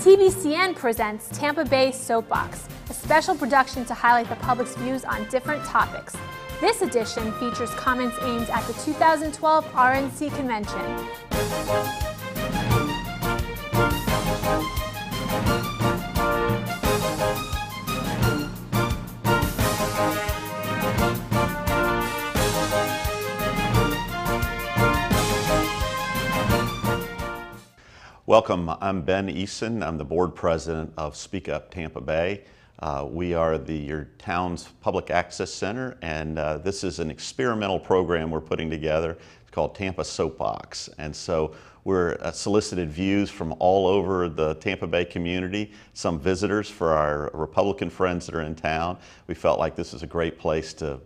TBCN presents Tampa Bay Soapbox, a special production to highlight the public's views on different topics. This edition features comments aimed at the 2012 RNC convention. Welcome, I'm Ben Eason. I'm the board president of Speak Up Tampa Bay. We are your town's public access center, and this is an experimental program we're putting together. It's called Tampa Soapbox. And so we're solicited views from all over the Tampa Bay community, some visitors for our Republican friends that are in town. We felt like this is a great place to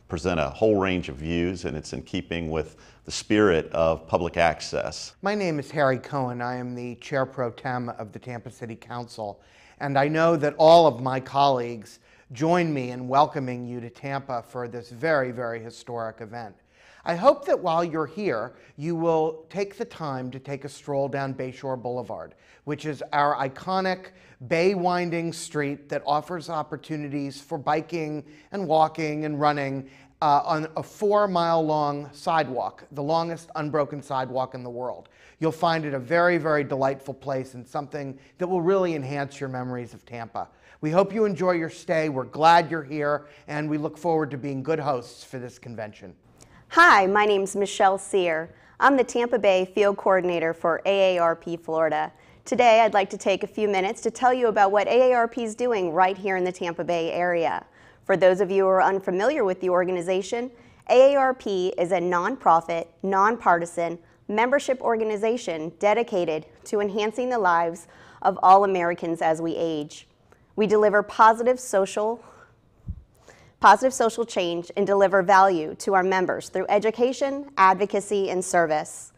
present a whole range of views, and it's in keeping with the spirit of public access. My name is Harry Cohen. I am the Chair Pro Tem of the Tampa City Council, and I know that all of my colleagues join me in welcoming you to Tampa for this very, very historic event. I hope that while you're here, you will take the time to take a stroll down Bayshore Boulevard, which is our iconic bay-winding street that offers opportunities for biking and walking and running on a 4-mile-long sidewalk, the longest unbroken sidewalk in the world. You'll find it a very, very delightful place and something that will really enhance your memories of Tampa. We hope you enjoy your stay. We're glad you're here, and we look forward to being good hosts for this convention. Hi, my name's Michelle Sear. I'm the Tampa Bay Field Coordinator for AARP Florida. Today, I'd like to take a few minutes to tell you about what AARP is doing right here in the Tampa Bay area. For those of you who are unfamiliar with the organization, AARP is a nonprofit, nonpartisan membership organization dedicated to enhancing the lives of all Americans as we age. We deliver positive social change and deliver value to our members through education, advocacy, and service.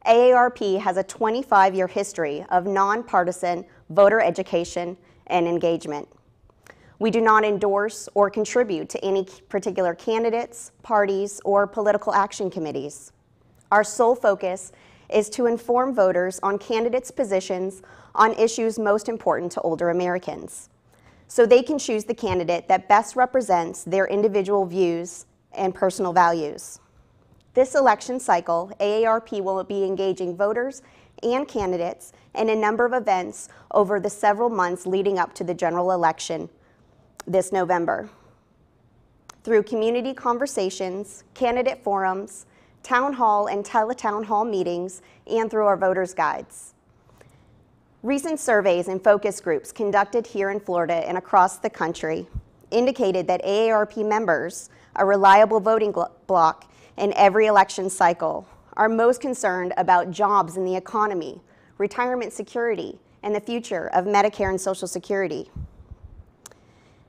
AARP has a 25-year history of nonpartisan voter education and engagement. We do not endorse or contribute to any particular candidates, parties, or political action committees. Our sole focus is to inform voters on candidates' positions on issues most important to older Americans, so they can choose the candidate that best represents their individual views and personal values. This election cycle, AARP will be engaging voters and candidates in a number of events over the several months leading up to the general election this November. Through community conversations, candidate forums, town hall and tele-town hall meetings, and through our voters' guides. Recent surveys and focus groups conducted here in Florida and across the country indicated that AARP members, a reliable voting bloc in every election cycle, are most concerned about jobs in the economy, retirement security, and the future of Medicare and Social Security.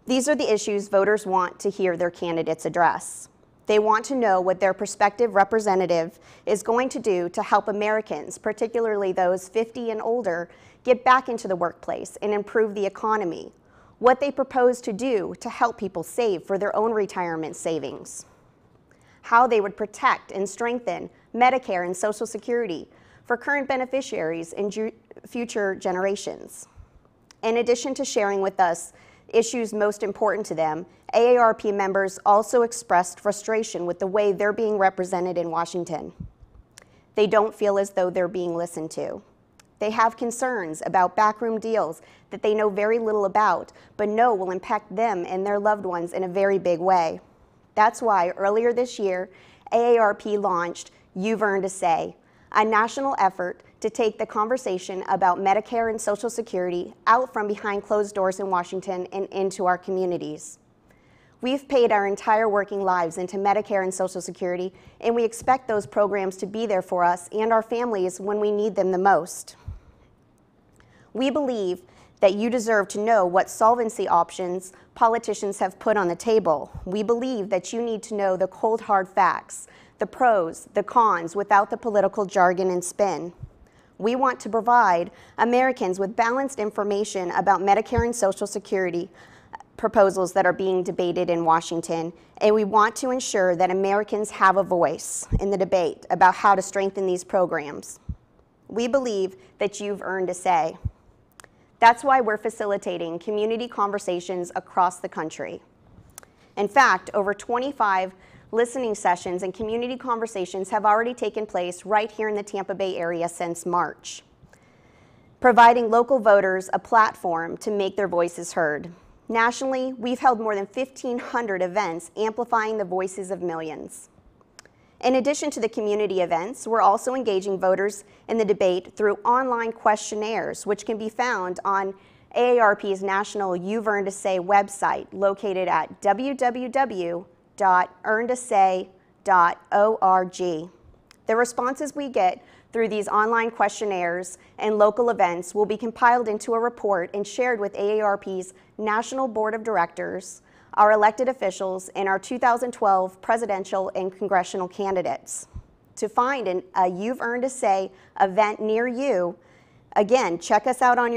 These are the issues voters want to hear their candidates address. They want to know what their prospective representative is going to do to help Americans, particularly those 50 and older, get back into the workplace and improve the economy, what they propose to do to help people save for their own retirement savings, how they would protect and strengthen Medicare and Social Security for current beneficiaries and future generations. In addition to sharing with us issues most important to them, AARP members also expressed frustration with the way they're being represented in Washington. They don't feel as though they're being listened to. They have concerns about backroom deals that they know very little about, but know will impact them and their loved ones in a very big way. That's why earlier this year, AARP launched You've Earned a Say, a national effort to take the conversation about Medicare and Social Security out from behind closed doors in Washington and into our communities. We've paid our entire working lives into Medicare and Social Security, and we expect those programs to be there for us and our families when we need them the most. We believe that you deserve to know what solvency options politicians have put on the table. We believe that you need to know the cold hard facts, the pros, the cons, without the political jargon and spin. We want to provide Americans with balanced information about Medicare and Social Security proposals that are being debated in Washington, and we want to ensure that Americans have a voice in the debate about how to strengthen these programs. We believe that you've earned a say. That's why we're facilitating community conversations across the country. In fact, over 25 listening sessions and community conversations have already taken place right here in the Tampa Bay area since March, providing local voters a platform to make their voices heard. Nationally, we've held more than 1,500 events amplifying the voices of millions. In addition to the community events, we're also engaging voters in the debate through online questionnaires, which can be found on AARP's national You've Earned a Say website, located at www.earnedasay.org. The responses we get through these online questionnaires and local events will be compiled into a report and shared with AARP's National Board of Directors, our elected officials, and our 2012 presidential and congressional candidates. To find a You've Earned a Say event near you, again, check us out on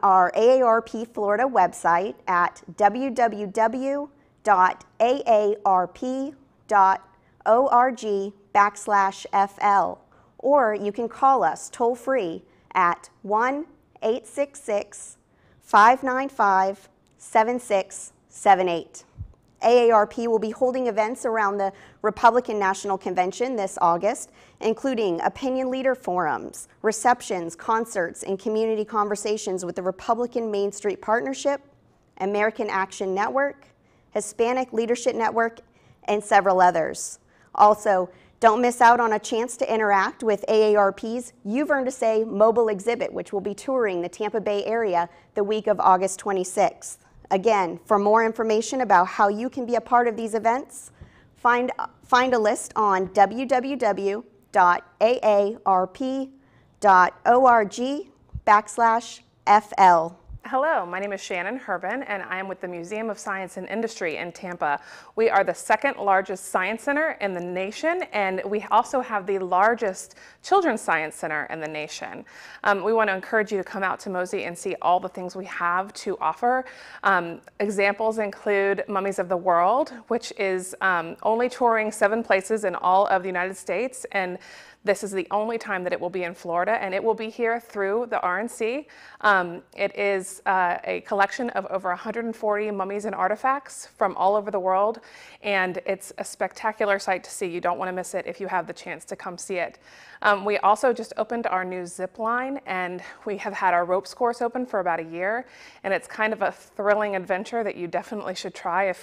our AARP Florida website at www.aarp.org/FL, or you can call us toll free at 1-866-595-7678. AARP will be holding events around the Republican National Convention this August, including opinion leader forums, receptions, concerts, and community conversations with the Republican Main Street Partnership, American Action Network, Hispanic Leadership Network, and several others. Also, don't miss out on a chance to interact with AARP's You've Earned a Say mobile exhibit, which will be touring the Tampa Bay area the week of August 26th. Again, for more information about how you can be a part of these events, find a list on www.aarp.org/FL. Hello, my name is Shannon Herbin, and I am with the Museum of Science and Industry in Tampa. We are the second largest science center in the nation, and we also have the largest children's science center in the nation. We want to encourage you to come out to Mosey and see all the things we have to offer. Examples include Mummies of the World, which is only touring 7 places in all of the United States, and this is the only time that it will be in Florida, and it will be here through the RNC. It is a collection of over 140 mummies and artifacts from all over the world, and it's a spectacular sight to see. You don't want to miss it if you have the chance to come see it. We also just opened our new zip line, and we have had our ropes course open for about a year, and it's kind of a thrilling adventure that you definitely should try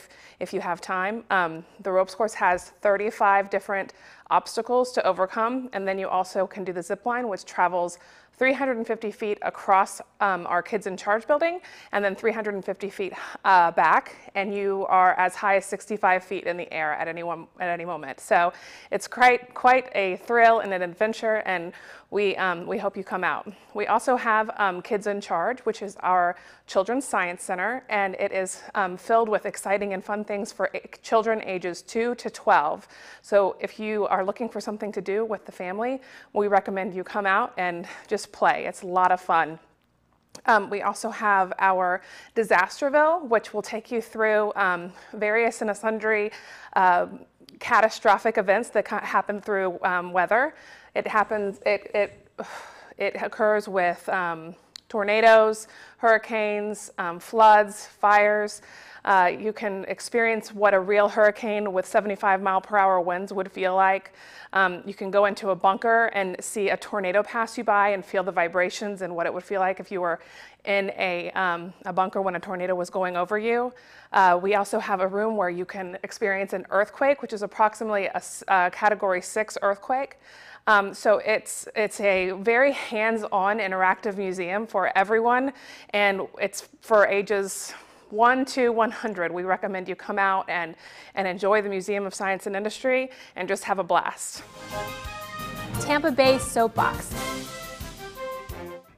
if you have time. The ropes course has 35 different obstacles to overcome, and then you also can do the zip line, which travels 350 feet across our Kids in Charge building, and then 350 feet back, and you are as high as 65 feet in the air at any moment. So it's quite a thrill and an adventure, and we hope you come out. We also have Kids in Charge, which is our children's science center, and it is filled with exciting and fun things for children ages 2 to 12. So if you are looking for something to do with the family, we recommend you come out and just play. It's a lot of fun. We also have our Disasterville, which will take you through various and sundry catastrophic events that happen through weather. It occurs with tornadoes, hurricanes, floods, fires. You can experience what a real hurricane with 75-mile-per-hour winds would feel like. You can go into a bunker and see a tornado pass you by and feel the vibrations and what it would feel like if you were in a bunker when a tornado was going over you. We also have a room where you can experience an earthquake, which is approximately a Category 6 earthquake. So it's a very hands-on interactive museum for everyone, and it's for ages 1 to 100. We recommend you come out and enjoy the Museum of Science and Industry and just have a blast. Tampa Bay Soapbox.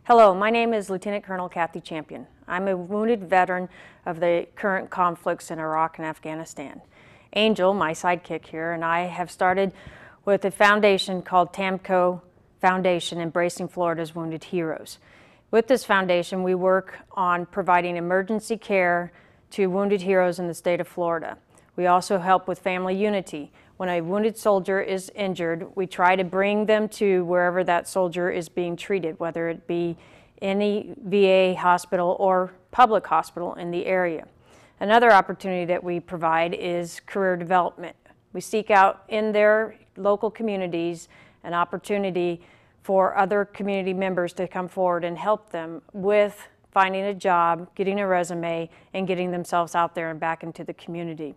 Hello, my name is Lieutenant Colonel Kathy Champion. I'm a wounded veteran of the current conflicts in Iraq and Afghanistan. Angel, my sidekick here, and I have started with a foundation called TAMCO Foundation, Embracing Florida's Wounded Heroes. With this foundation, we work on providing emergency care to wounded heroes in the state of Florida. We also help with family unity. When a wounded soldier is injured, we try to bring them to wherever that soldier is being treated, whether it be any VA hospital or public hospital in the area. Another opportunity that we provide is career development. We seek out in their local communities an opportunity for other community members to come forward and help them with finding a job, getting a resume, and getting themselves out there and back into the community.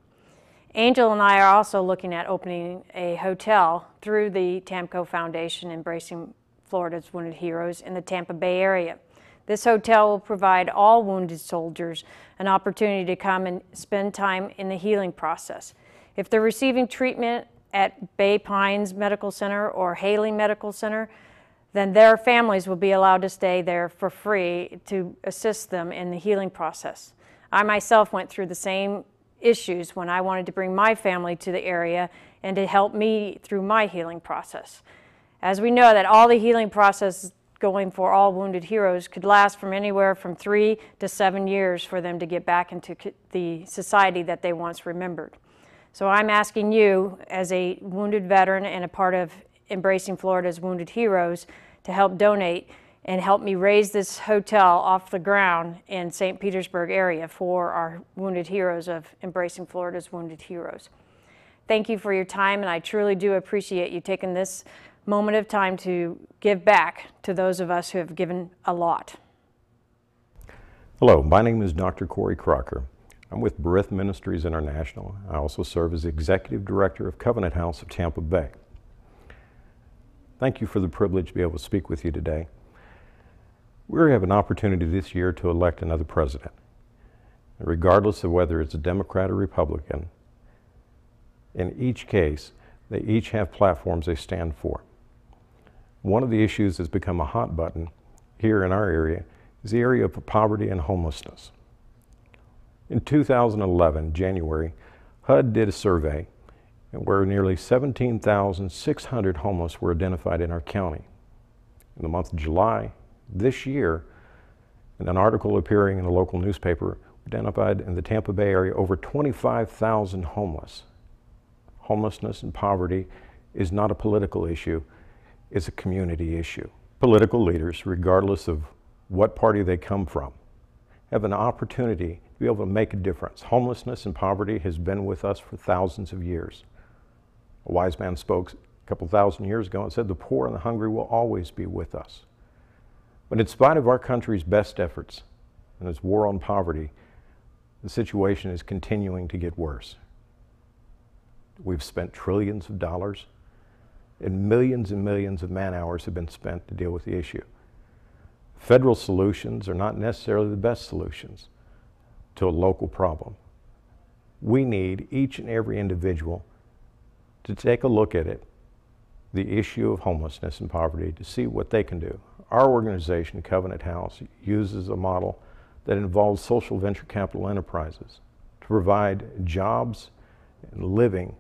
Angel and I are also looking at opening a hotel through the TAMCO Foundation, Embracing Florida's Wounded Heroes, in the Tampa Bay area. This hotel will provide all wounded soldiers an opportunity to come and spend time in the healing process. If they're receiving treatment at Bay Pines Medical Center or Haley Medical Center, then their families will be allowed to stay there for free to assist them in the healing process. I myself went through the same issues when I wanted to bring my family to the area and to help me through my healing process. As we know that all the healing process going for all wounded heroes could last from anywhere from 3 to 7 years for them to get back into the society that they once remembered. So I'm asking you, as a wounded veteran and a part of Embracing Florida's Wounded Heroes, to help donate and help me raise this hotel off the ground in St. Petersburg area for our wounded heroes of Embracing Florida's Wounded Heroes. Thank you for your time, and I truly do appreciate you taking this moment of time to give back to those of us who have given a lot. Hello, my name is Dr. Corey Crocker. I'm with Berith Ministries International. I also serve as Executive Director of Covenant House of Tampa Bay. Thank you for the privilege to be able to speak with you today. We have an opportunity this year to elect another president. Regardless of whether it's a Democrat or Republican, in each case, they each have platforms they stand for. One of the issues that's become a hot button here in our area is the area of poverty and homelessness. In 2011, January, HUD did a survey where nearly 17,600 homeless were identified in our county. In the month of July this year, in an article appearing in a local newspaper, identified in the Tampa Bay area over 25,000 homeless. Homelessness and poverty is not a political issue, it's a community issue. Political leaders, regardless of what party they come from, have an opportunity to be able to make a difference. Homelessness and poverty has been with us for thousands of years. A wise man spoke a couple thousand years ago and said, the poor and the hungry will always be with us. But in spite of our country's best efforts and its war on poverty, the situation is continuing to get worse. We've spent trillions of dollars, and millions of man-hours have been spent to deal with the issue. Federal solutions are not necessarily the best solutions to a local problem. We need each and every individual to take a look at it, the issue of homelessness and poverty, to see what they can do. Our organization, Covenant House, uses a model that involves social venture capital enterprises to provide jobs and living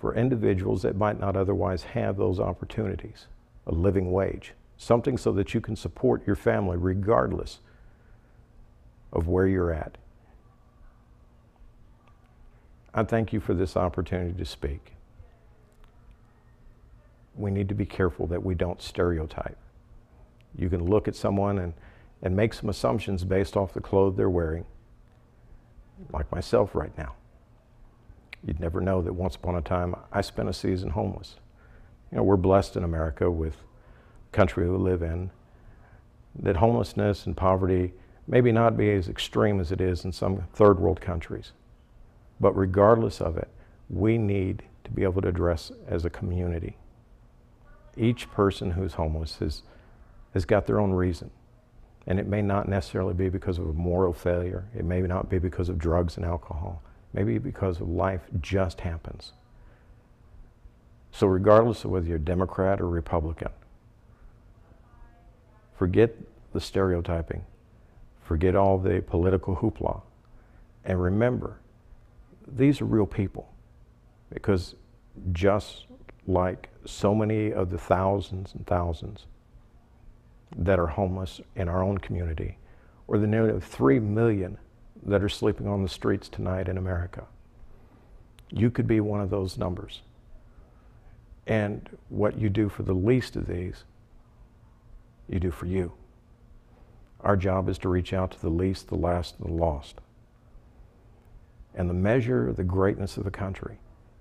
for individuals that might not otherwise have those opportunities. A living wage, something so that you can support your family regardless of where you're at. I thank you for this opportunity to speak. We need to be careful that we don't stereotype. You can look at someone and make some assumptions based off the clothes they're wearing, like myself right now. You'd never know that once upon a time I spent a season homeless. You know, we're blessed in America with the country we live in, that homelessness and poverty maybe not be as extreme as it is in some third world countries. But regardless of it, we need to be able to address as a community. Each person who's homeless has got their own reason. And it may not necessarily be because of a moral failure. It may not be because of drugs and alcohol. Maybe because of life just happens. So regardless of whether you're Democrat or Republican, forget the stereotyping. Forget all the political hoopla. And remember, these are real people. Because just like so many of the thousands and thousands that are homeless in our own community, or the nearly 3 million that are sleeping on the streets tonight in America, you could be one of those numbers. And what you do for the least of these, you do for you. Our job is to reach out to the least, the last, and the lost. And the measure of the greatness of the country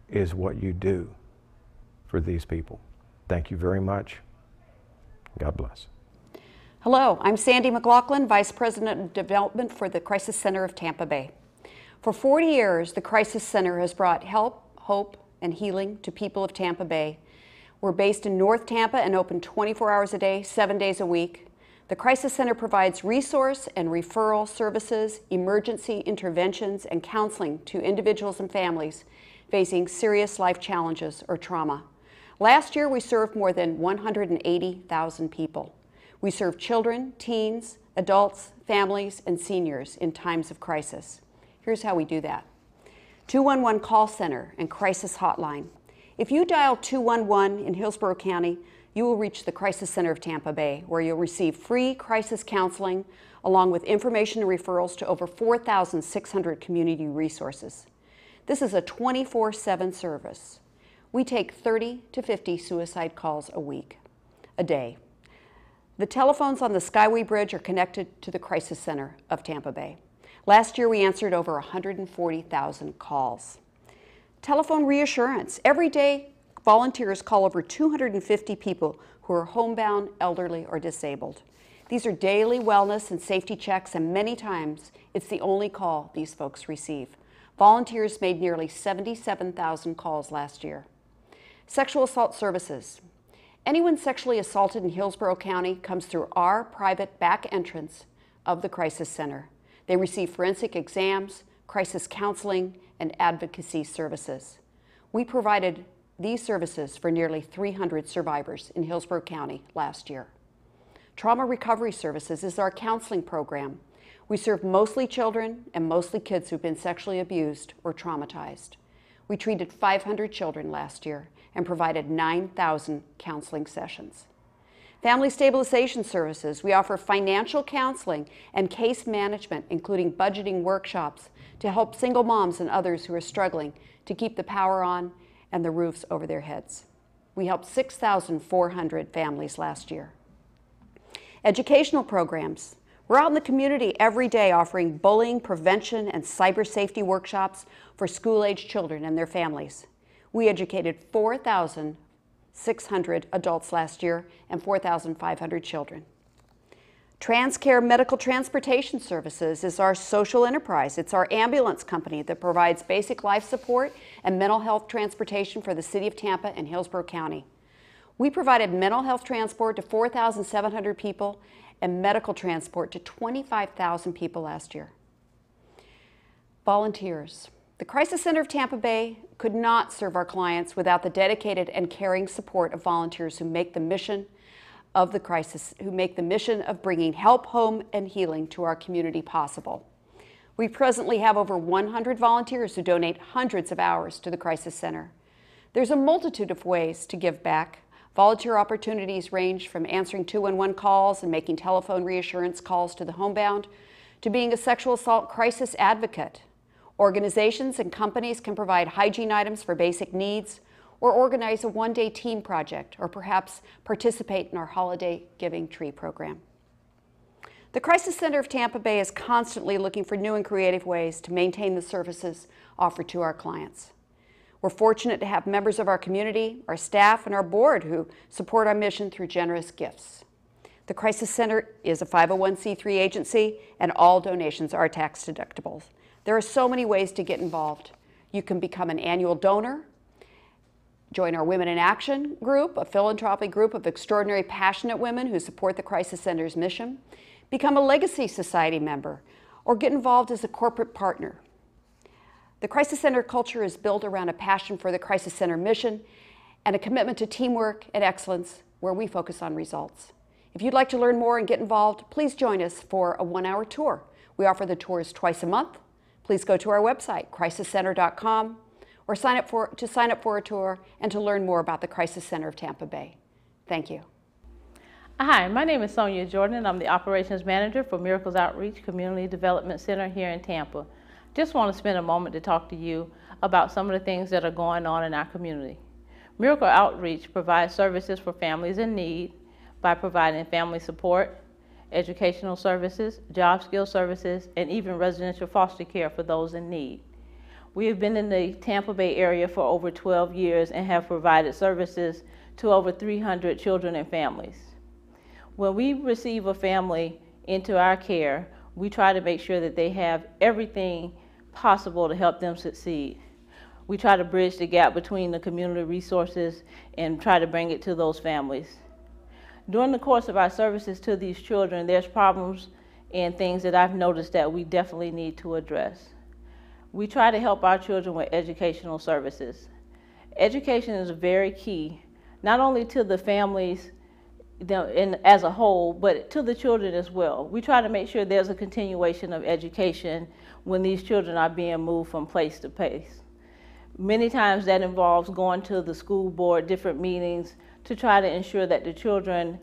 is what you do for these people. Thank you very much. God bless. Hello, I'm Sandy McLaughlin, Vice President of Development for the Crisis Center of Tampa Bay. For 40 years, the Crisis Center has brought help, hope, and healing to people of Tampa Bay. We're based in North Tampa and open 24 hours a day, 7 days a week. The Crisis Center provides resource and referral services, emergency interventions, and counseling to individuals and families facing serious life challenges or trauma. Last year, we served more than 180,000 people. We serve children, teens, adults, families, and seniors in times of crisis. Here's how we do that. 211 call center and crisis hotline. If you dial 211 in Hillsborough County, you will reach the Crisis Center of Tampa Bay, where you'll receive free crisis counseling along with information and referrals to over 4,600 community resources. This is a 24/7 service. We take 30 to 50 suicide calls a day. The telephones on the Skyway Bridge are connected to the Crisis Center of Tampa Bay. Last year, we answered over 140,000 calls. Telephone reassurance. Every day, volunteers call over 250 people who are homebound, elderly, or disabled. These are daily wellness and safety checks, and many times it's the only call these folks receive. Volunteers made nearly 77,000 calls last year. Sexual assault services. Anyone sexually assaulted in Hillsborough County comes through our private back entrance of the Crisis Center. They receive forensic exams, crisis counseling, and advocacy services. We provided these services for nearly 300 survivors in Hillsborough County last year. Trauma Recovery Services is our counseling program. We serve mostly children and mostly kids who've been sexually abused or traumatized. We treated 500 children last year and provided 9,000 counseling sessions. Family Stabilization Services. We offer financial counseling and case management, including budgeting workshops to help single moms and others who are struggling to keep the power on and the roofs over their heads. We helped 6,400 families last year. Educational programs. We're out in the community every day offering bullying prevention and cyber safety workshops for school-age children and their families. We educated 4,600 adults last year and 4,500 children. TransCare Medical Transportation Services is our social enterprise. It's our ambulance company that provides basic life support and mental health transportation for the City of Tampa and Hillsborough County. We provided mental health transport to 4,700 people and medical transport to 25,000 people last year. Volunteers. The Crisis Center of Tampa Bay could not serve our clients without the dedicated and caring support of volunteers who make the mission of the crisis, who make the mission of bringing help, home, and healing to our community possible. We presently have over 100 volunteers who donate hundreds of hours to the Crisis Center. There's a multitude of ways to give back. Volunteer opportunities range from answering 211 calls and making telephone reassurance calls to the homebound, to being a sexual assault crisis advocate. Organizations and companies can provide hygiene items for basic needs, or organize a one-day team project, or perhaps participate in our holiday giving tree program. The Crisis Center of Tampa Bay is constantly looking for new and creative ways to maintain the services offered to our clients. We're fortunate to have members of our community, our staff, and our board who support our mission through generous gifts. The Crisis Center is a 501c3 agency, and all donations are tax deductible. There are so many ways to get involved. You can become an annual donor, join our Women in Action group, a philanthropic group of extraordinary, passionate women who support the Crisis Center's mission, become a Legacy Society member, or get involved as a corporate partner. The Crisis Center culture is built around a passion for the Crisis Center mission and a commitment to teamwork and excellence where we focus on results. If you'd like to learn more and get involved, please join us for a one-hour tour. We offer the tours twice a month. Please go to our website, crisiscenter.com, or sign up for a tour and to learn more about the Crisis Center of Tampa Bay. Thank you. Hi, my name is Sonia Jordan, and I'm the Operations Manager for Miracles Outreach Community Development Center here in Tampa. Just want to spend a moment to talk to you about some of the things that are going on in our community. Miracle Outreach provides services for families in need by providing family support, educational services, job skill services, and even residential foster care for those in need. We have been in the Tampa Bay area for over 12 years and have provided services to over 300 children and families. When we receive a family into our care, we try to make sure that they have everything possible to help them succeed. We try to bridge the gap between the community resources and try to bring it to those families. During the course of our services to these children, there's problems and things that I've noticed that we definitely need to address. We try to help our children with educational services. Education is very key, not only to the families as a whole, but to the children as well. We try to make sure there's a continuation of education when these children are being moved from place to place. Many times that involves going to the school board, different meetings, to try to ensure that the children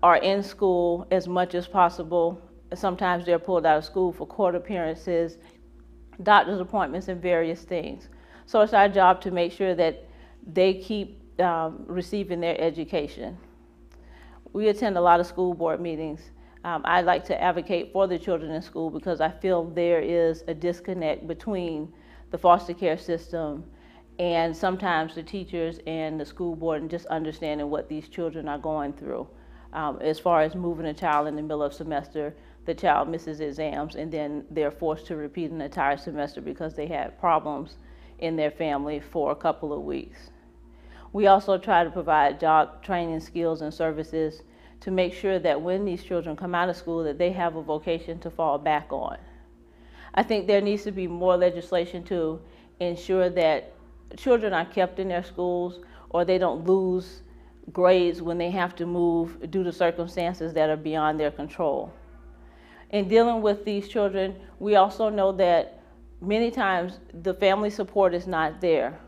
are in school as much as possible. Sometimes they're pulled out of school for court appearances, doctor's appointments, and various things. So it's our job to make sure that they keep receiving their education. We attend a lot of school board meetings. I like to advocate for the children in school because I feel there is a disconnect between the foster care system and sometimes the teachers and the school board, and just understanding what these children are going through. As far as moving a child in the middle of semester, the child misses exams and then they're forced to repeat an entire semester because they had problems in their family for a couple of weeks. We also try to provide job training, skills, and services to make sure that when these children come out of school that they have a vocation to fall back on. I think there needs to be more legislation to ensure that children are kept in their schools or they don't lose grades when they have to move due to circumstances that are beyond their control. In dealing with these children, we also know that many times the family support is not there.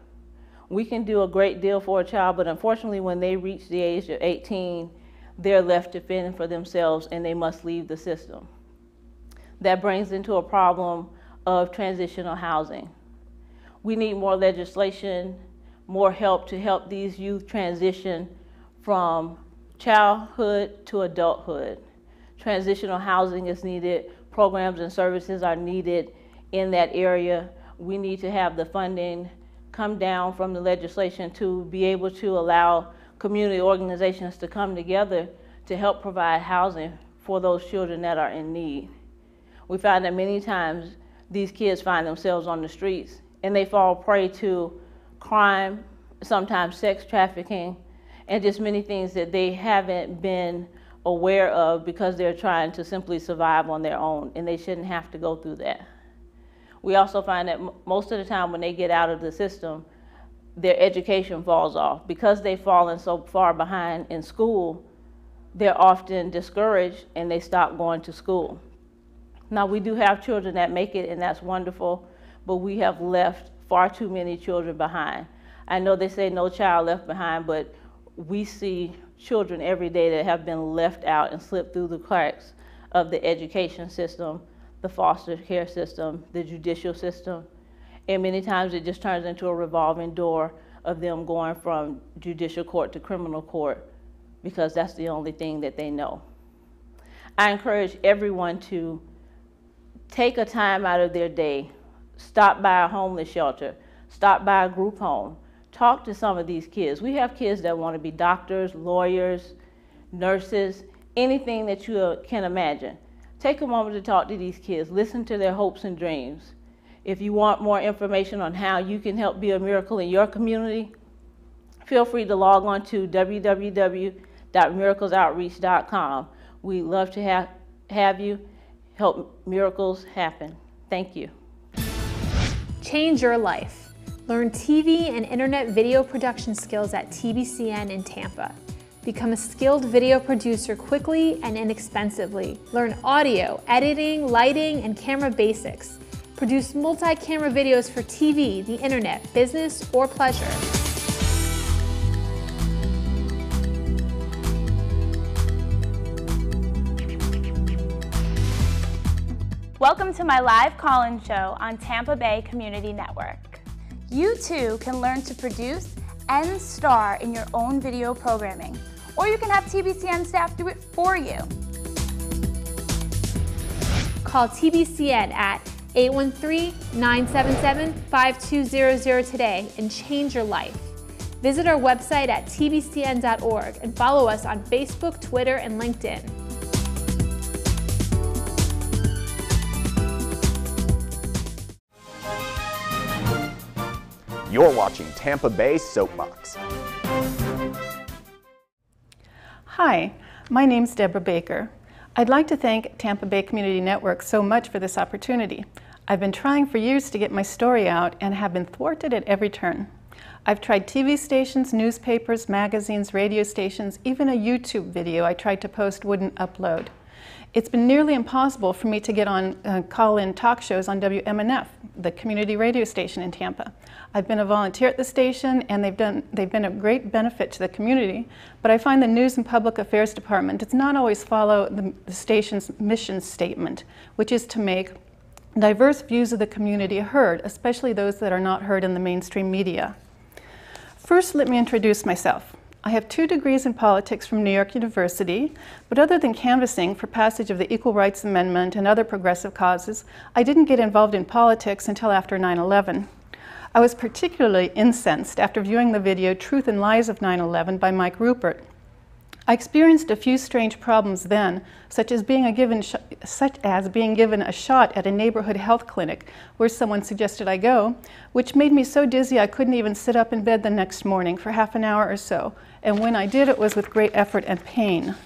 We can do a great deal for a child, but unfortunately when they reach the age of 18, they're left to fend for themselves and they must leave the system. That brings into a problem of transitional housing. We need more legislation, more help to help these youth transition from childhood to adulthood. Transitional housing is needed, programs and services are needed in that area. We need to have the funding come down from the legislation to be able to allow community organizations to come together to help provide housing for those children that are in need. We find that many times these kids find themselves on the streets and they fall prey to crime, sometimes sex trafficking, and just many things that they haven't been aware of because they're trying to simply survive on their own, and they shouldn't have to go through that. We also find that most of the time when they get out of the system, their education falls off. Because they've fallen so far behind in school, they're often discouraged and they stop going to school. Now, we do have children that make it, and that's wonderful, but we have left far too many children behind. I know they say no child left behind, but we see children every day that have been left out and slipped through the cracks of the education system, the foster care system, the judicial system, and many times it just turns into a revolving door of them going from judicial court to criminal court because that's the only thing that they know. I encourage everyone to take a time out of their day, stop by a homeless shelter, stop by a group home, talk to some of these kids. We have kids that want to be doctors, lawyers, nurses, anything that you can imagine. Take a moment to talk to these kids, listen to their hopes and dreams. If you want more information on how you can help be a miracle in your community, feel free to log on to www.miraclesoutreach.com. We'd love to have you help miracles happen. Thank you. Change your life. Learn TV and internet video production skills at TBCN in Tampa. Become a skilled video producer quickly and inexpensively. Learn audio, editing, lighting, and camera basics. Produce multi-camera videos for TV, the internet, business, or pleasure. Welcome to my live call-in show on Tampa Bay Community Network. You too can learn to produce and star in your own video programming, or you can have TBCN staff do it for you. call TBCN at 813-977-5200 today and change your life. Visit our website at tbcn.org and follow us on Facebook, Twitter, and LinkedIn. You're watching Tampa Bay Soapbox. Hi, my name's Deborah Baker. I'd like to thank Tampa Bay Community Network so much for this opportunity. I've been trying for years to get my story out and have been thwarted at every turn. I've tried TV stations, newspapers, magazines, radio stations, even a YouTube video I tried to post wouldn't upload. It's been nearly impossible for me to get on call-in talk shows on WMNF, the community radio station in Tampa. I've been a volunteer at the station and they've been a great benefit to the community, but I find the News and Public Affairs Department does not always follow the station's mission statement, which is to make diverse views of the community heard, especially those that are not heard in the mainstream media. First, let me introduce myself. I have 2 degrees in politics from New York University, but other than canvassing for passage of the Equal Rights Amendment and other progressive causes, I didn't get involved in politics until after 9/11. I was particularly incensed after viewing the video Truth and Lies of 9/11 by Mike Rupert. I experienced a few strange problems then, such as being given a shot at a neighborhood health clinic where someone suggested I go, which made me so dizzy I couldn't even sit up in bed the next morning for half an hour or so, and when I did it was with great effort and pain.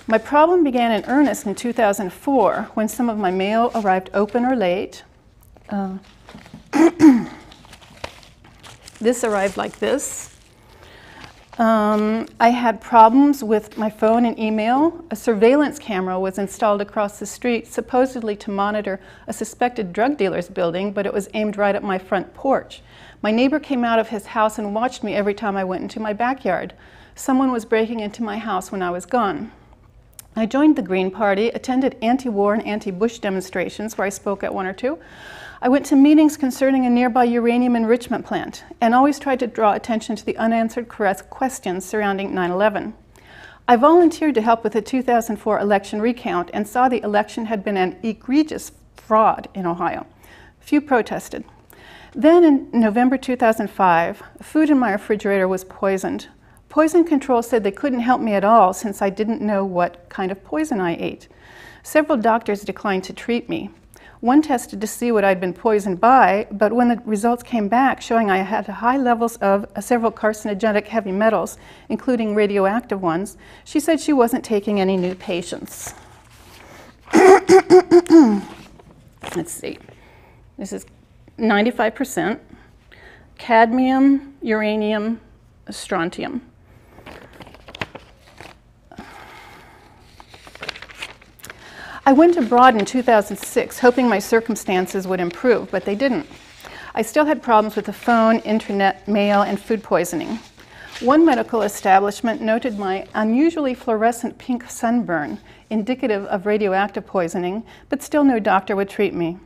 My problem began in earnest in 2004 when some of my mail arrived open or late. This arrived like this. I had problems with my phone and email. A surveillance camera was installed across the street, supposedly to monitor a suspected drug dealer's building, but it was aimed right at my front porch. My neighbor came out of his house and watched me every time I went into my backyard. Someone was breaking into my house when I was gone. I joined the Green Party, attended anti-war and anti-Bush demonstrations where I spoke at 1 or 2. I went to meetings concerning a nearby uranium enrichment plant and always tried to draw attention to the unanswered questions surrounding 9/11. I volunteered to help with the 2004 election recount and saw the election had been an egregious fraud in Ohio. Few protested. Then in November 2005, food in my refrigerator was poisoned. Poison control said they couldn't help me at all since I didn't know what kind of poison I ate. Several doctors declined to treat me. One tested to see what I'd been poisoned by, but when the results came back showing I had high levels of several carcinogenic heavy metals, including radioactive ones, she said she wasn't taking any new patients. Let's see. This is 95% cadmium, uranium, strontium. I went abroad in 2006 hoping my circumstances would improve, but they didn't. I still had problems with the phone, internet, mail, and food poisoning. One medical establishment noted my unusually fluorescent pink sunburn, indicative of radioactive poisoning, but still no doctor would treat me.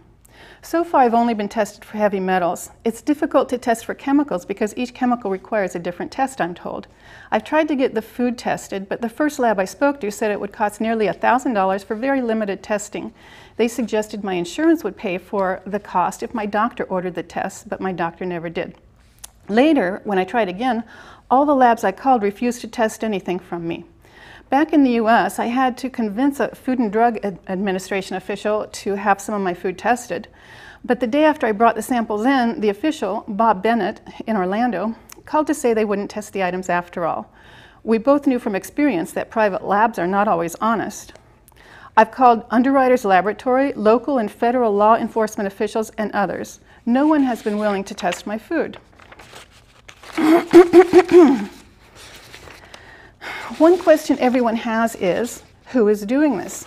So far, I've only been tested for heavy metals. It's difficult to test for chemicals because each chemical requires a different test, I'm told. I've tried to get the food tested, but the first lab I spoke to said it would cost nearly $1,000 for very limited testing. They suggested my insurance would pay for the cost if my doctor ordered the tests, but my doctor never did. Later, when I tried again, all the labs I called refused to test anything from me. Back in the US, I had to convince a Food and Drug Administration official to have some of my food tested. But the day after I brought the samples in, the official, Bob Bennett, in Orlando, called to say they wouldn't test the items after all. We both knew from experience that private labs are not always honest. I've called Underwriters Laboratory, local and federal law enforcement officials, and others. No one has been willing to test my food. One question everyone has is, who is doing this?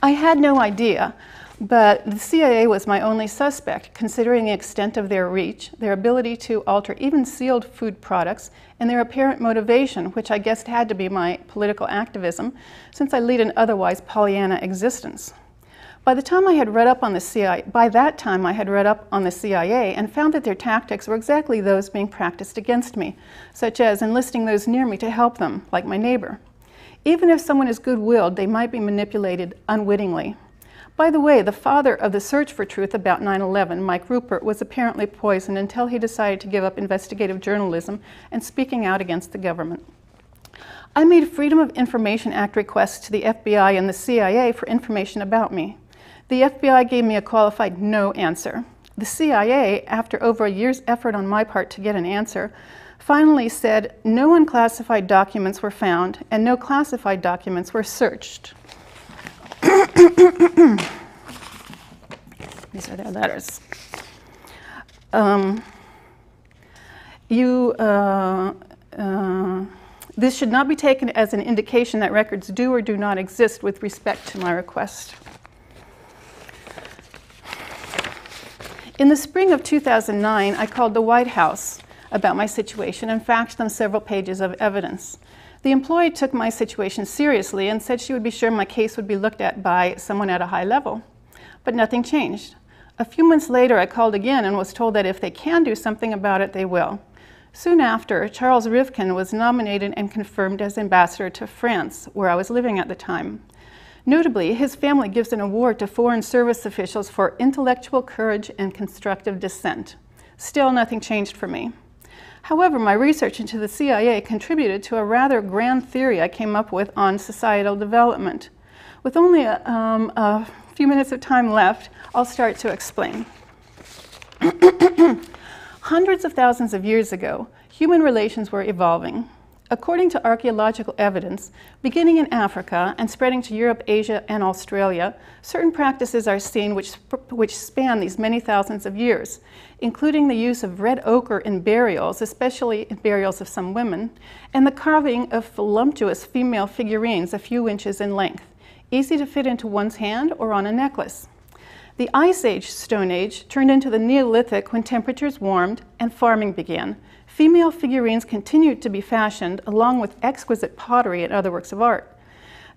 I had no idea, but the CIA was my only suspect, considering the extent of their reach, their ability to alter even sealed food products, and their apparent motivation, which I guessed had to be my political activism, since I lead an otherwise Pollyanna existence. By that time I had read up on the CIA and found that their tactics were exactly those being practiced against me, such as enlisting those near me to help them, like my neighbor. Even if someone is good-willed, they might be manipulated unwittingly. By the way, the father of the search for truth about 9/11, Mike Rupert, was apparently poisoned until he decided to give up investigative journalism and speaking out against the government. I made Freedom of Information Act requests to the FBI and the CIA for information about me. The FBI gave me a qualified no answer. The CIA, after over a year's effort on my part to get an answer, finally said no unclassified documents were found and no classified documents were searched. These are their letters. This should not be taken as an indication that records do or do not exist with respect to my request. In the spring of 2009, I called the White House about my situation and faxed them several pages of evidence. The employee took my situation seriously and said she would be sure my case would be looked at by someone at a high level. But nothing changed. A few months later, I called again and was told that if they can do something about it, they will. Soon after, Charles Rivkin was nominated and confirmed as ambassador to France, where I was living at the time. Notably, his family gives an award to foreign service officials for intellectual courage and constructive dissent. Still, nothing changed for me. However, my research into the CIA contributed to a rather grand theory I came up with on societal development. With only a few minutes of time left, I'll start to explain. Hundreds of thousands of years ago, human relations were evolving. According to archaeological evidence, beginning in Africa and spreading to Europe, Asia, and Australia, certain practices are seen which span these many thousands of years, including the use of red ochre in burials, especially in burials of some women, and the carving of voluptuous female figurines a few inches in length, easy to fit into one's hand or on a necklace. The Ice Age, Stone Age, turned into the Neolithic when temperatures warmed and farming began. Female figurines continued to be fashioned along with exquisite pottery and other works of art.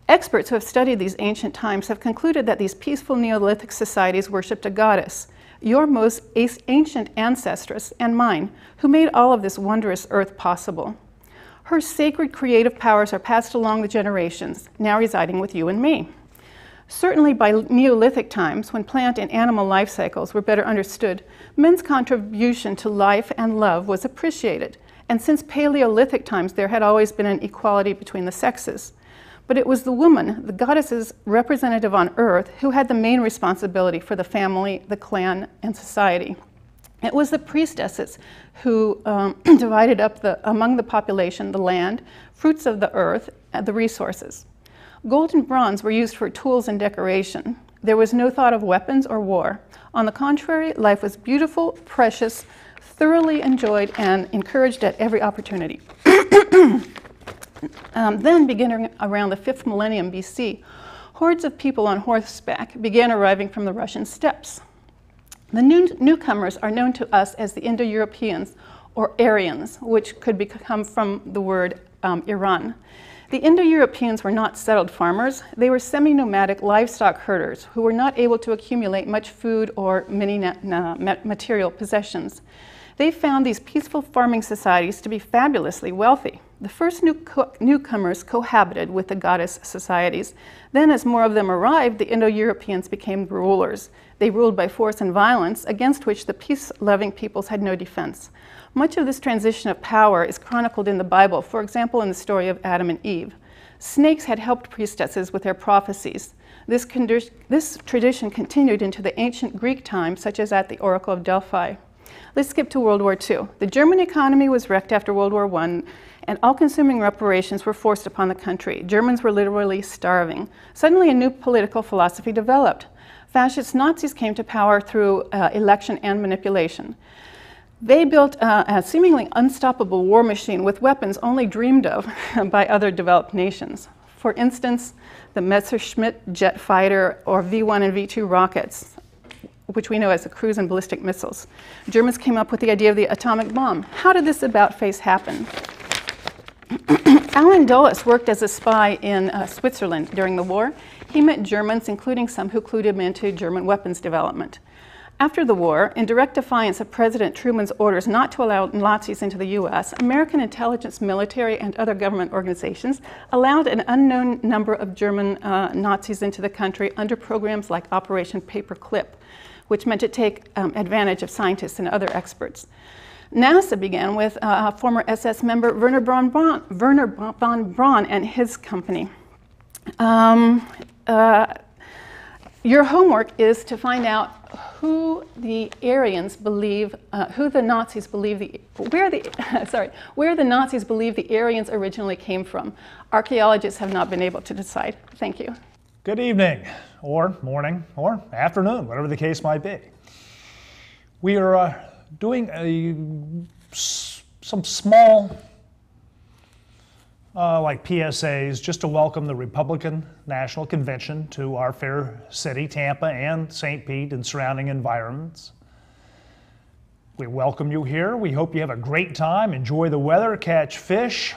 Experts who have studied these ancient times have concluded that these peaceful Neolithic societies worshipped a goddess, your most ancient ancestress and mine, who made all of this wondrous earth possible. Her sacred creative powers are passed along the generations, now residing with you and me. Certainly by Neolithic times, when plant and animal life cycles were better understood, men's contribution to life and love was appreciated. And since Paleolithic times, there had always been an equality between the sexes. But it was the woman, the goddess's representative on earth, who had the main responsibility for the family, the clan, and society. It was the priestesses who divided up among the population the land, fruits of the earth, and the resources. Gold and bronze were used for tools and decoration. There was no thought of weapons or war. On the contrary, life was beautiful, precious, thoroughly enjoyed, and encouraged at every opportunity. Then, beginning around the 5th millennium BC, hordes of people on horseback began arriving from the Russian steppes. The newcomers are known to us as the Indo-Europeans, or Aryans, which could come from the word Iran. The Indo-Europeans were not settled farmers. They were semi-nomadic livestock herders who were not able to accumulate much food or many material possessions. They found these peaceful farming societies to be fabulously wealthy. The first newcomers cohabited with the goddess societies. Then, as more of them arrived, the Indo-Europeans became rulers. They ruled by force and violence, against which the peace-loving peoples had no defense. Much of this transition of power is chronicled in the Bible, for example, in the story of Adam and Eve. Snakes had helped priestesses with their prophecies. This tradition continued into the ancient Greek times, such as at the Oracle of Delphi. Let's skip to World War II. The German economy was wrecked after World War I, and all-consuming reparations were forced upon the country. Germans were literally starving. Suddenly, a new political philosophy developed. Fascist Nazis came to power through election and manipulation. They built a seemingly unstoppable war machine with weapons only dreamed of by other developed nations. For instance, the Messerschmitt jet fighter or V-1 and V-2 rockets, which we know as the cruise and ballistic missiles. Germans came up with the idea of the atomic bomb. How did this about-face happen? Alan Dulles worked as a spy in Switzerland during the war. He met Germans, including some who clued him into German weapons development. After the war, in direct defiance of President Truman's orders not to allow Nazis into the U.S., American intelligence, military, and other government organizations allowed an unknown number of German Nazis into the country under programs like Operation Paperclip, which meant to take advantage of scientists and other experts. NASA began with former SS member Werner von Braun and his company. Your homework is to find out who the Aryans believe, where the Nazis believe the Aryans originally came from. Archaeologists have not been able to decide. Thank you. Good evening, or morning, or afternoon, whatever the case might be. We are doing some small like PSAs just to welcome the Republican National Convention to our fair city, Tampa, and St. Pete and surrounding environments. We welcome you here. We hope you have a great time, enjoy the weather, catch fish,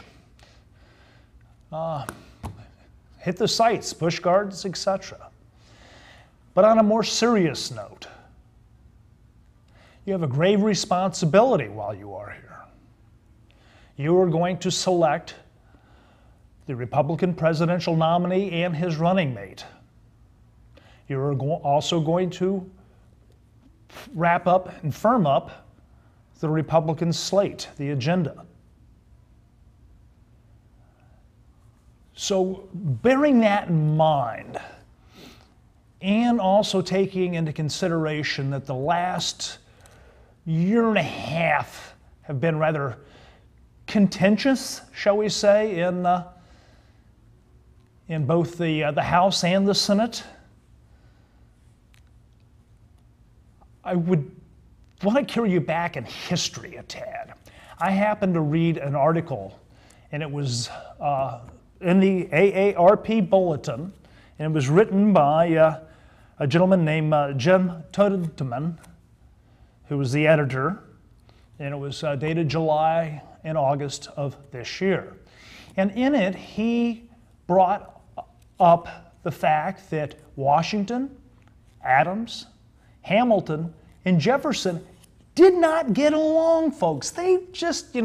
hit the sites, busch gardens, etc. But on a more serious note, you have a grave responsibility while you are here. You are going to select the Republican presidential nominee and his running mate. You're also going to wrap up and firm up the Republican slate, the agenda. So bearing that in mind, and also taking into consideration that the last year and a half have been rather contentious, shall we say, in both the House and the Senate, I would want to carry you back in history a tad. I happened to read an article, and it was in the AARP Bulletin, and it was written by a gentleman named Jim Toteman, who was the editor, and it was dated July and August of this year. And in it, he brought up the fact that Washington, Adams, Hamilton, and Jefferson did not get along, folks. They just,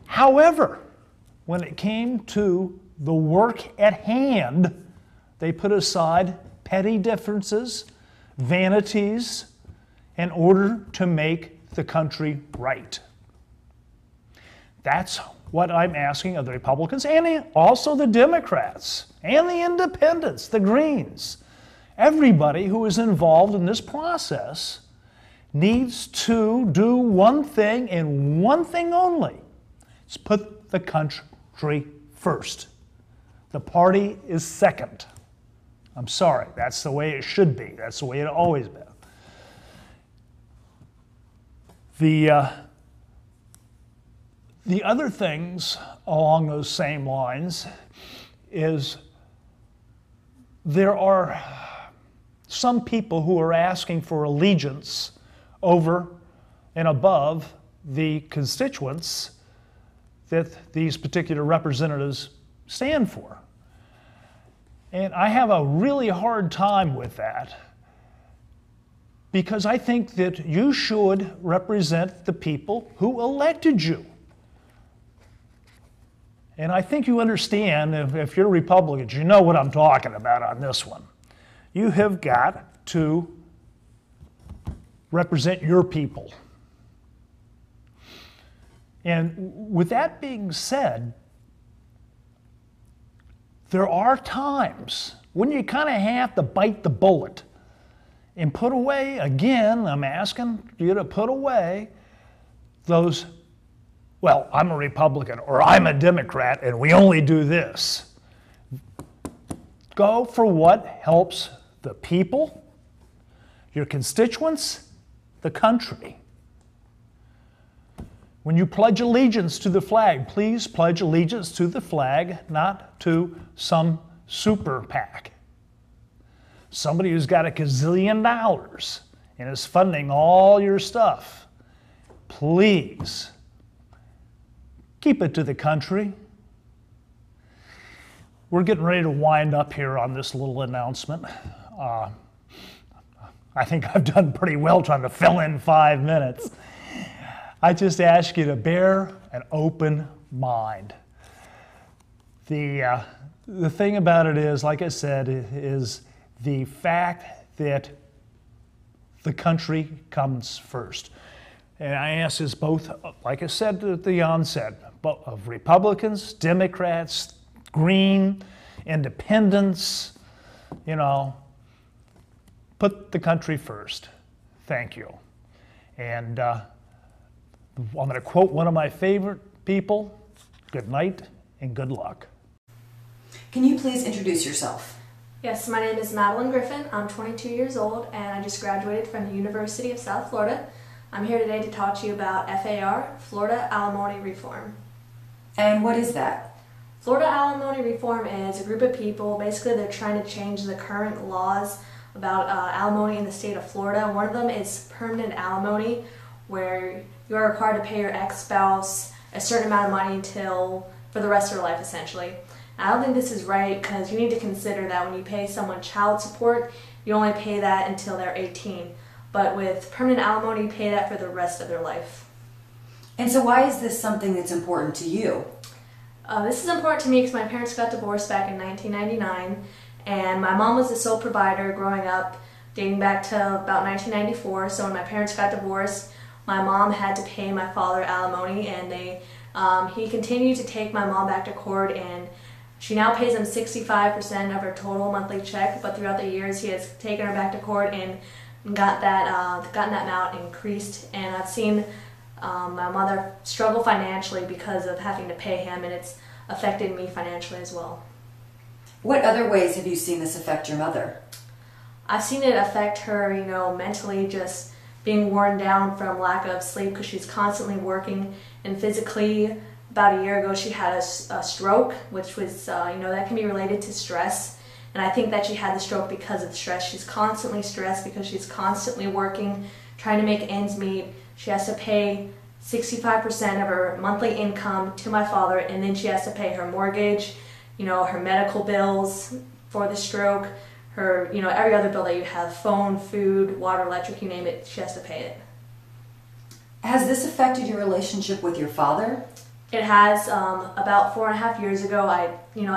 However, when it came to the work at hand, they put aside petty differences, vanities, in order to make the country right. That's what I'm asking of the Republicans and also the Democrats and the Independents, the Greens. Everybody who is involved in this process needs to do one thing and one thing only. It's put the country first. The party is second. I'm sorry, that's the way it should be. That's the way it's always been. The other things along those same lines is there are some people who are asking for allegiance over and above the constituents that these particular representatives stand for. And I have a really hard time with that because I think that you should represent the people who elected you. And I think you understand, if you're Republicans, you know what I'm talking about on this one. You have got to represent your people. And with that being said, there are times when you kind of have to bite the bullet and put away, again, I'm asking you to put away those, well, I'm a Republican or I'm a Democrat and we only do this. Go for what helps the people, your constituents, the country. When you pledge allegiance to the flag, please pledge allegiance to the flag, not to some super PAC. Somebody who's got $1 gazillion and is funding all your stuff. Please keep it to the country. We're getting ready to wind up here on this little announcement. I think I've done pretty well trying to fill in 5 minutes. I just ask you to bear an open mind. The thing about it is, like I said, is the fact that the country comes first. And I ask this both, like I said at the onset, of Republicans, Democrats, Green, Independents, you know, put the country first. Thank you. And I'm going to quote one of my favorite people, good night and good luck. Can you please introduce yourself? Yes, my name is Madeline Griffin. I'm 22 years old and I just graduated from the University of South Florida. I'm here today to talk to you about FAR, Florida Alimony Reform. And what is that? Florida Alimony Reform is a group of people, basically they're trying to change the current laws about alimony in the state of Florida. One of them is permanent alimony, where you are required to pay your ex-spouse a certain amount of money for the rest of their life, essentially. I don't think this is right, because you need to consider that when you pay someone child support, you only pay that until they're 18. But with permanent alimony, you pay that for the rest of their life. And so why is this something that's important to you? This is important to me because my parents got divorced back in 1999, and my mom was the sole provider growing up, dating back to about 1994. So when my parents got divorced, my mom had to pay my father alimony, and he continued to take my mom back to court, and she now pays him 65% of her total monthly check, but throughout the years he has taken her back to court and gotten that amount increased. And I've seen my mother struggle financially because of having to pay him, and it's affected me financially as well. What other ways have you seen this affect your mother? I've seen it affect her, mentally, just being worn down from lack of sleep because she's constantly working, and physically. About a year ago, she had a stroke, which was, that can be related to stress. And I think that she had the stroke because of the stress. She's constantly stressed because she's constantly working, trying to make ends meet. She has to pay 65% of her monthly income to my father, and then she has to pay her mortgage, her medical bills for the stroke, her, every other bill that you have, phone, food, water, electric, you name it, she has to pay it. Has this affected your relationship with your father? It has. About 4.5 years ago, I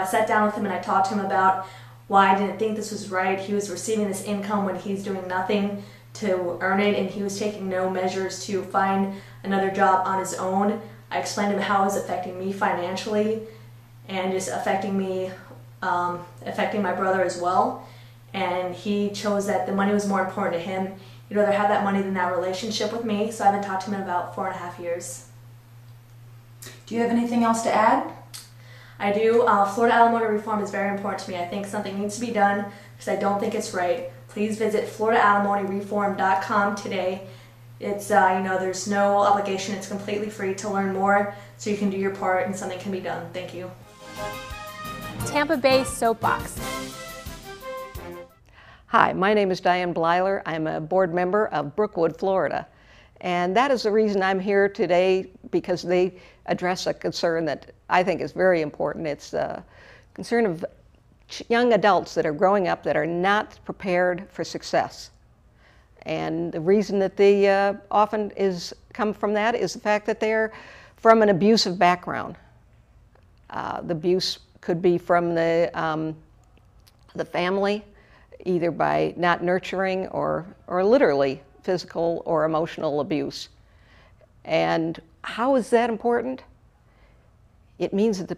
sat down with him and I talked to him about why I didn't think this was right. He was receiving this income when he's doing nothing to earn it, and he was taking no measures to find another job on his own. I explained to him how it was affecting me financially and just affecting me, affecting my brother as well. And he chose that the money was more important to him. He'd rather have that money than that relationship with me. So I haven't talked to him in about 4.5 years. Do you have anything else to add? I do. Florida alimony reform is very important to me. I think something needs to be done because I don't think it's right. Please visit FloridaAlimonyReform.com today. It's, there's no obligation. It's completely free to learn more, so you can do your part and something can be done. Thank you. Tampa Bay Soapbox. Hi, my name is Diane Blyler. I'm a board member of Brookwood, Florida. And that is the reason I'm here today, because they address a concern that I think is very important. It's the concern of young adults that are growing up that are not prepared for success. And the reason that they often come from that is the fact that they're from an abusive background. The abuse could be from the family, either by not nurturing or literally physical or emotional abuse. And how is that important? It means that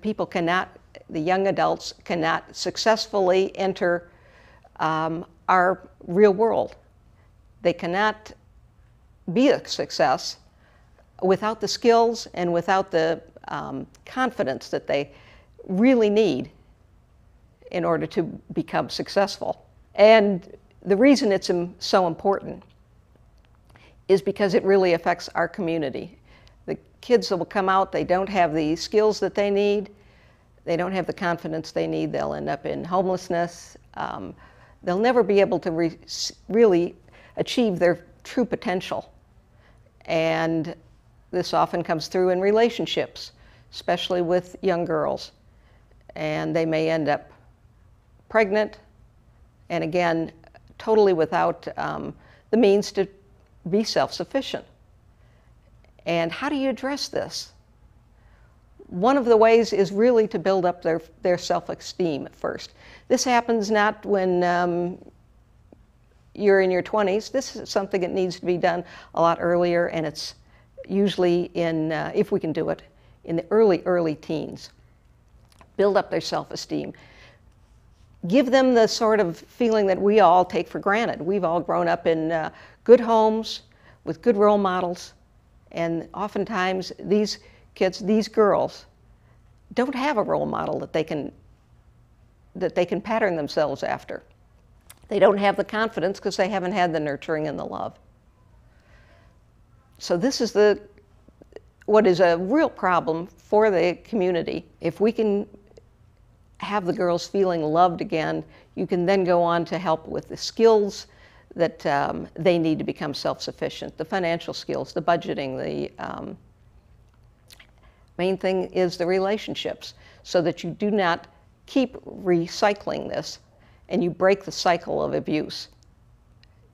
the young adults cannot successfully enter our real world. They cannot be a success without the skills and without the confidence that they really need in order to become successful. And the reason it's so important is because it really affects our community. The kids that will come out, they don't have the skills that they need, they don't have the confidence they need, they'll end up in homelessness, they'll never be able to really achieve their true potential. And this often comes through in relationships, especially with young girls. And they may end up pregnant, and again, totally without the means to be self-sufficient. And how do you address this? One of the ways is really to build up their self-esteem at first. This happens not when you're in your 20s. This is something that needs to be done a lot earlier, and it's usually in, if we can do it, in the early teens. Build up their self-esteem. Give them the sort of feeling that we all take for granted. We've all grown up in good homes with good role models, and oftentimes these kids, these girls, don't have a role model that they can pattern themselves after. They don't have the confidence because they haven't had the nurturing and the love. So this is what is a real problem for the community. If we can have the girls feeling loved again, you can then go on to help with the skills that they need to become self-sufficient, the financial skills, the budgeting, the main thing is the relationships, so that you do not keep recycling this and you break the cycle of abuse,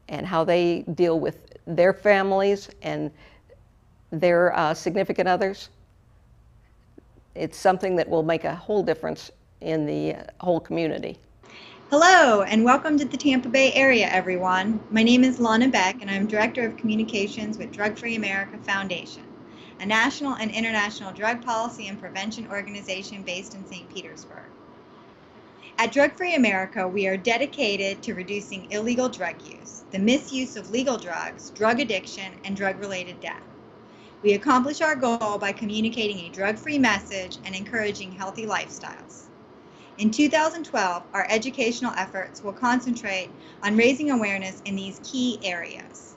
and how they deal with their families and their significant others. It's something that will make a whole difference in the whole community. Hello, and welcome to the Tampa Bay area, everyone. My name is Lana Beck, and I'm Director of Communications with Drug Free America Foundation, a national and international drug policy and prevention organization based in St. Petersburg. At Drug Free America, we are dedicated to reducing illegal drug use, the misuse of legal drugs, drug addiction, and drug-related death. We accomplish our goal by communicating a drug-free message and encouraging healthy lifestyles. In 2012, our educational efforts will concentrate on raising awareness in these key areas: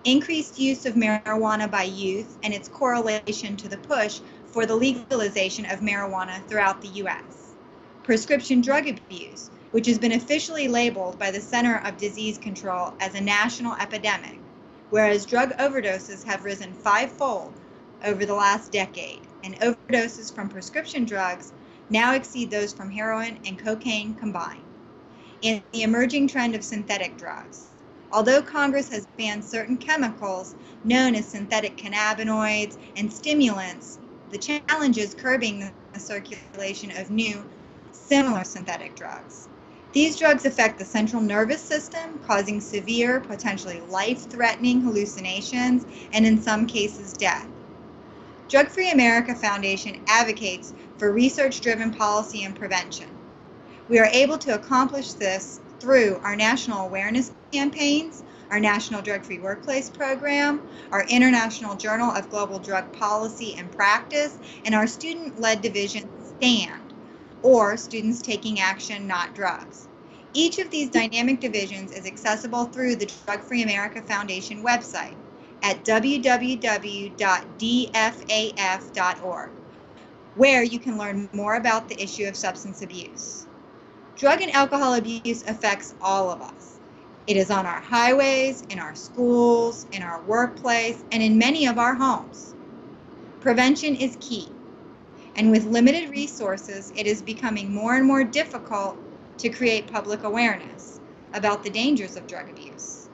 increased use of marijuana by youth and its correlation to the push for the legalization of marijuana throughout the U.S., prescription drug abuse, which has been officially labeled by the Center of Disease Control as a national epidemic, whereas drug overdoses have risen 5-fold over the last decade, and overdoses from prescription drugs now exceed those from heroin and cocaine combined. In the emerging trend of synthetic drugs, although Congress has banned certain chemicals known as synthetic cannabinoids and stimulants, the challenge is curbing the circulation of new, similar synthetic drugs. These drugs affect the central nervous system, causing severe, potentially life-threatening hallucinations, and in some cases, death. Drug Free America Foundation advocates for research-driven policy and prevention. We are able to accomplish this through our national awareness campaigns, our National Drug-Free Workplace Program, our International Journal of Global Drug Policy and Practice, and our student-led division, STAND, or Students Taking Action, Not Drugs. Each of these dynamic divisions is accessible through the Drug Free America Foundation website at www.dfaf.org, where you can learn more about the issue of substance abuse. Drug and alcohol abuse affects all of us. It is on our highways, in our schools, in our workplace, and in many of our homes. Prevention is key. And with limited resources, it is becoming more and more difficult to create public awareness about the dangers of drug abuse.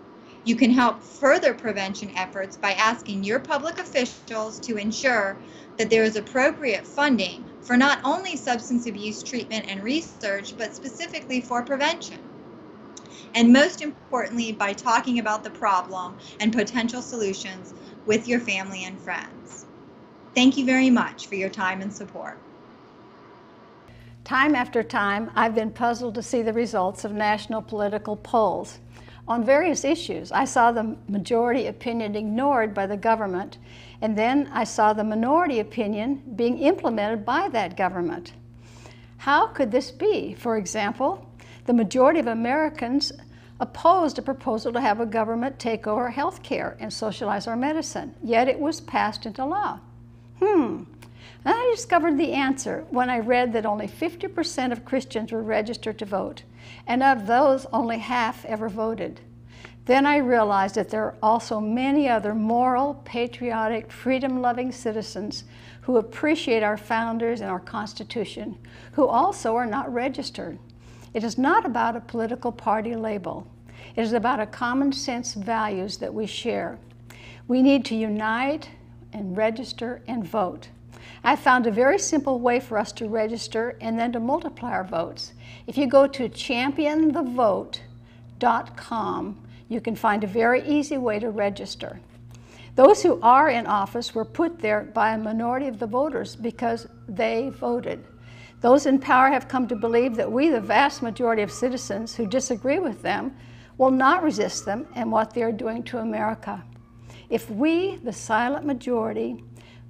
You can help further prevention efforts by asking your public officials to ensure that there is appropriate funding for not only substance abuse treatment and research, but specifically for prevention. And most importantly, by talking about the problem and potential solutions with your family and friends. Thank you very much for your time and support. Time after time, I've been puzzled to see the results of national political polls. On various issues, I saw the majority opinion ignored by the government, and then I saw the minority opinion being implemented by that government. How could this be? For example, the majority of Americans opposed a proposal to have a government take over health care and socialize our medicine, yet it was passed into law. And I discovered the answer when I read that only 50% of Christians were registered to vote, and of those, only half ever voted. Then I realized that there are also many other moral, patriotic, freedom-loving citizens who appreciate our founders and our Constitution, who also are not registered. It is not about a political party label. It is about a common sense values that we share. We need to unite and register and vote. I found a very simple way for us to register and then to multiply our votes. If you go to championthevote.com, you can find a very easy way to register. Those who are in office were put there by a minority of the voters because they voted. Those in power have come to believe that we, the vast majority of citizens who disagree with them, will not resist them and what they're doing to America. If we, the silent majority,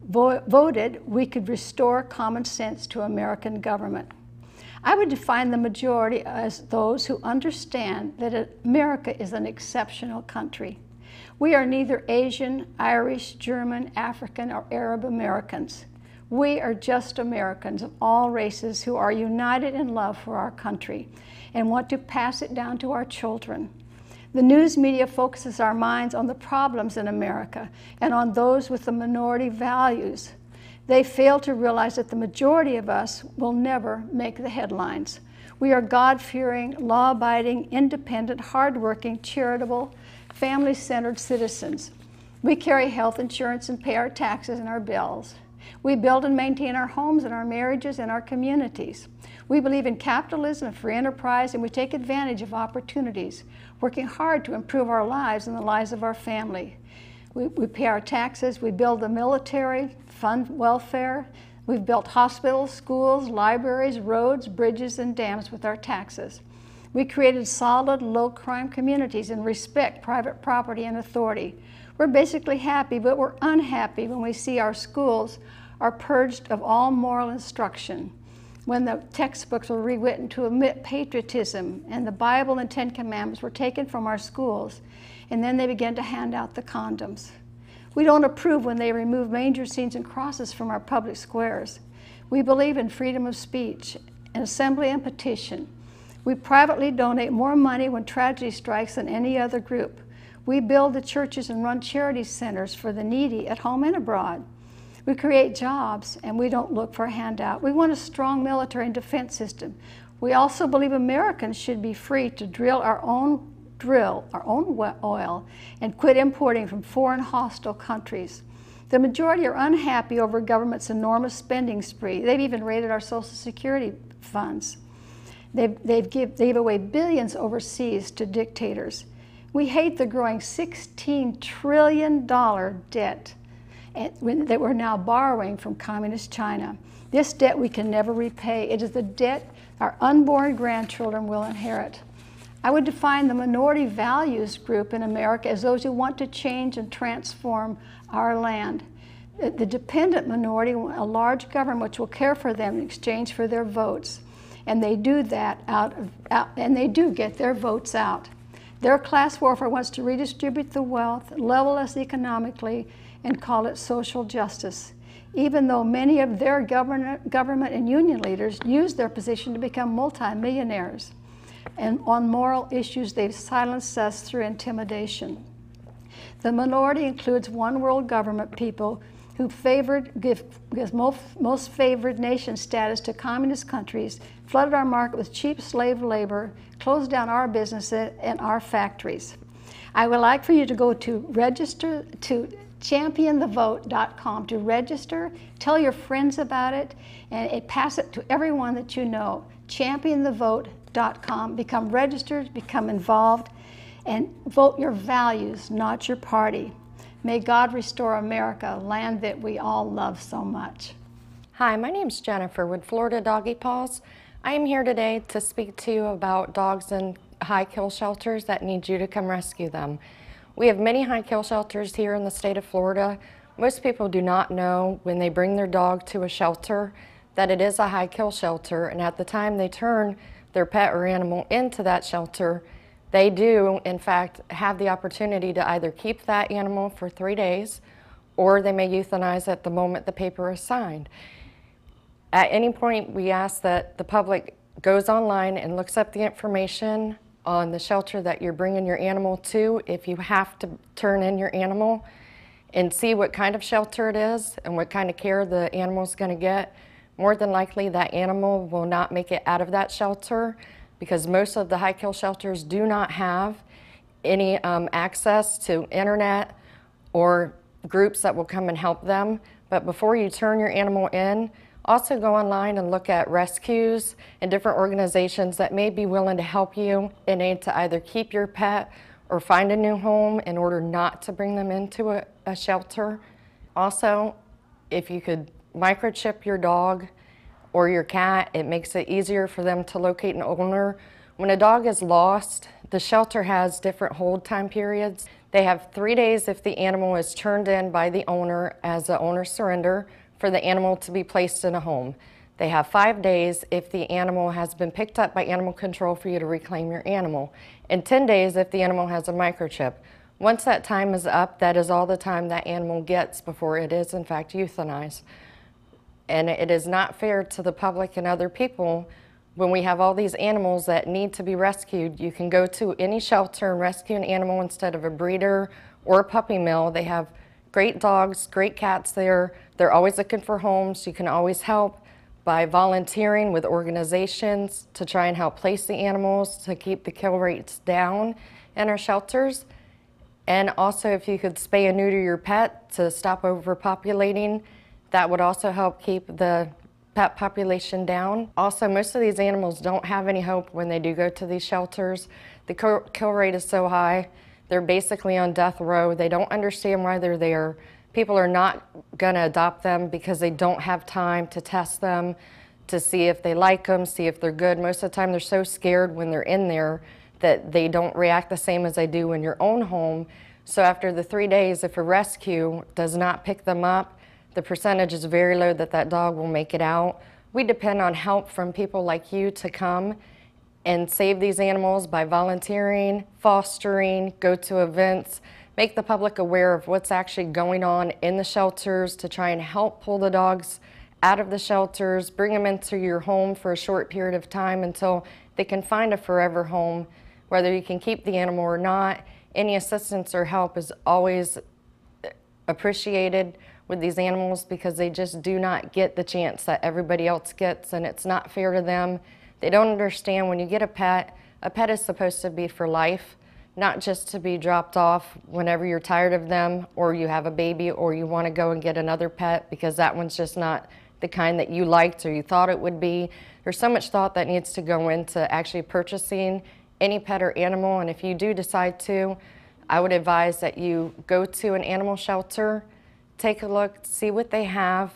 voted, we could restore common sense to American government. I would define the majority as those who understand that America is an exceptional country. We are neither Asian, Irish, German, African, or Arab Americans. We are just Americans of all races who are united in love for our country and want to pass it down to our children. The news media focuses our minds on the problems in America and on those with the minority values. They fail to realize that the majority of us will never make the headlines. We are God-fearing, law-abiding, independent, hardworking, charitable, family-centered citizens. We carry health insurance and pay our taxes and our bills. We build and maintain our homes and our marriages and our communities. We believe in capitalism and free enterprise, and we take advantage of opportunities, working hard to improve our lives and the lives of our family. We pay our taxes, we build the military, fund welfare, we've built hospitals, schools, libraries, roads, bridges, and dams with our taxes. We created solid, low-crime communities and respect private property and authority. We're basically happy, but we're unhappy when we see our schools are purged of all moral instruction, when the textbooks were rewritten to omit patriotism, and the Bible and Ten Commandments were taken from our schools, and then they began to hand out the condoms. We don't approve when they remove manger scenes and crosses from our public squares. We believe in freedom of speech, and assembly and petition. We privately donate more money when tragedy strikes than any other group. We build the churches and run charity centers for the needy at home and abroad. We create jobs, and we don't look for a handout. We want a strong military and defense system. We also believe Americans should be free to drill our own oil and quit importing from foreign hostile countries. The majority are unhappy over government's enormous spending spree. They've even raided our Social Security funds. They gave away billions overseas to dictators. We hate the growing $16 trillion debt that we're now borrowing from communist China. This debt we can never repay. It is the debt our unborn grandchildren will inherit. I would define the minority values group in America as those who want to change and transform our land. The dependent minority want a large government which will care for them in exchange for their votes. And they do that and they do get their votes out. Their class warfare wants to redistribute the wealth, level us economically, and call it social justice, even though many of their government and union leaders use their position to become multimillionaires. And on moral issues, they've silenced us through intimidation. The minority includes one world government people who gives most favored nation status to communist countries, flooded our market with cheap slave labor, closed down our businesses and our factories. I would like for you to go to register to championthevote.com to register, tell your friends about it, and pass it to everyone that you know. Championthevote.com. Become registered, become involved, and vote your values, not your party. May God restore America, a land that we all love so much. Hi, my name is Jennifer with Florida Doggy Paws. I am here today to speak to you about dogs in high kill shelters that need you to come rescue them. We have many high kill shelters here in the state of Florida. Most people do not know when they bring their dog to a shelter that it is a high kill shelter, and at the time they turn their pet or animal into that shelter, they do, in fact, have the opportunity to either keep that animal for 3 days, or they may euthanize at the moment the paper is signed. At any point, we ask that the public goes online and looks up the information on the shelter that you're bringing your animal to if you have to turn in your animal, and see what kind of shelter it is and what kind of care the animal's going to get. More than likely, that animal will not make it out of that shelter, because most of the high kill shelters do not have any access to internet or groups that will come and help them. But before you turn your animal in, also go online and look at rescues and different organizations that may be willing to help you in aid to either keep your pet or find a new home in order not to bring them into a shelter. Also, if you could microchip your dog or your cat, it makes it easier for them to locate an owner. When a dog is lost, the shelter has different hold time periods. They have 3 days if the animal is turned in by the owner as an owner surrender for the animal to be placed in a home. They have 5 days if the animal has been picked up by animal control for you to reclaim your animal, and 10 days if the animal has a microchip. Once that time is up, that is all the time that animal gets before it is in fact euthanized. And it is not fair to the public and other people when we have all these animals that need to be rescued. You can go to any shelter and rescue an animal instead of a breeder or a puppy mill. They have great dogs, great cats there. They're always looking for homes. You can always help by volunteering with organizations to try and help place the animals to keep the kill rates down in our shelters. And also, if you could spay and neuter your pet to stop overpopulating, that would also help keep the pet population down. Also, most of these animals don't have any hope when they do go to these shelters. The kill rate is so high, they're basically on death row. They don't understand why they're there. People are not gonna adopt them because they don't have time to test them, to see if they like them, see if they're good. Most of the time they're so scared when they're in there that they don't react the same as they do in your own home. So after the 3 days, if a rescue does not pick them up, the percentage is very low that that dog will make it out. We depend on help from people like you to come and save these animals by volunteering, fostering, go to events, make the public aware of what's actually going on in the shelters to try and help pull the dogs out of the shelters, bring them into your home for a short period of time until they can find a forever home. Whether you can keep the animal or not, any assistance or help is always appreciated with these animals because they just do not get the chance that everybody else gets, and it's not fair to them. They don't understand when you get a pet is supposed to be for life, not just to be dropped off whenever you're tired of them or you have a baby or you want to go and get another pet because that one's just not the kind that you liked or you thought it would be. There's so much thought that needs to go into actually purchasing any pet or animal, and if you do decide to, I would advise that you go to an animal shelter, take a look, see what they have.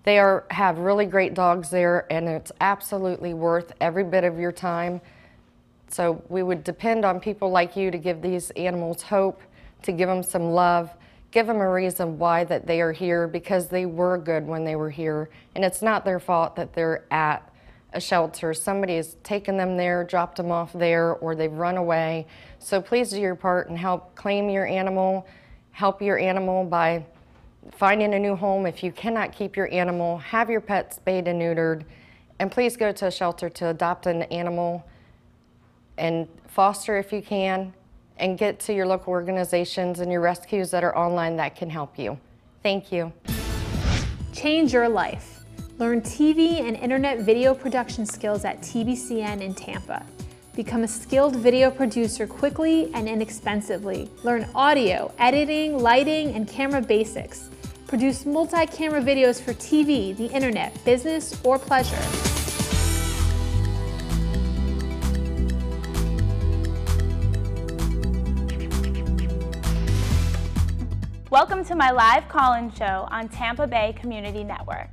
They have really great dogs there, and it's absolutely worth every bit of your time. So we would depend on people like you to give these animals hope, to give them some love, give them a reason why that they are here, because they were good when they were here, and it's not their fault that they're at a shelter. Somebody has taken them there, dropped them off there, or they've run away. So please do your part and help claim your animal, help your animal by finding a new home. If you cannot keep your animal, have your pet spayed and neutered, and please go to a shelter to adopt an animal and foster if you can, and get to your local organizations and your rescues that are online that can help you. Thank you. Change your life. Learn TV and internet video production skills at TBCN in Tampa. Become a skilled video producer quickly and inexpensively. Learn audio, editing, lighting, and camera basics. Produce multi-camera videos for TV, the internet, business, or pleasure. Welcome to my live call-in show on Tampa Bay Community Network.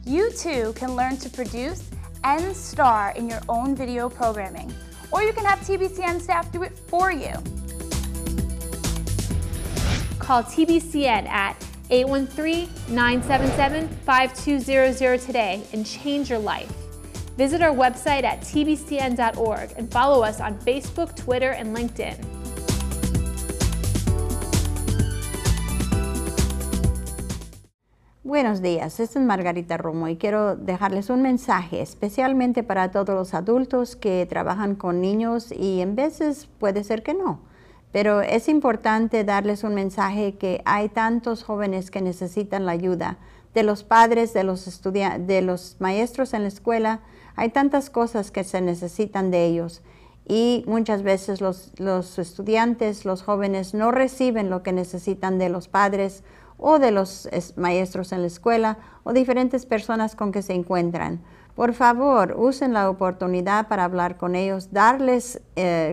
You too can learn to produce and star in your own video programming, or you can have TBCN staff do it for you. Call TBCN at 813-977-5200 today and change your life. Visit our website at tbcn.org and follow us on Facebook, Twitter, and LinkedIn. Buenos días, esta es Margarita Romo y quiero dejarles un mensaje especialmente para todos los adultos que trabajan con niños y en veces puede ser que no, pero es importante darles un mensaje que hay tantos jóvenes que necesitan la ayuda de los padres, de los estudiantes, de los maestros en la escuela. Hay tantas cosas que se necesitan de ellos y muchas veces los estudiantes, los jóvenes no reciben lo que necesitan de los padres o de los maestros en la escuela o diferentes personas con que se encuentran. Por favor, usen la oportunidad para hablar con ellos, darles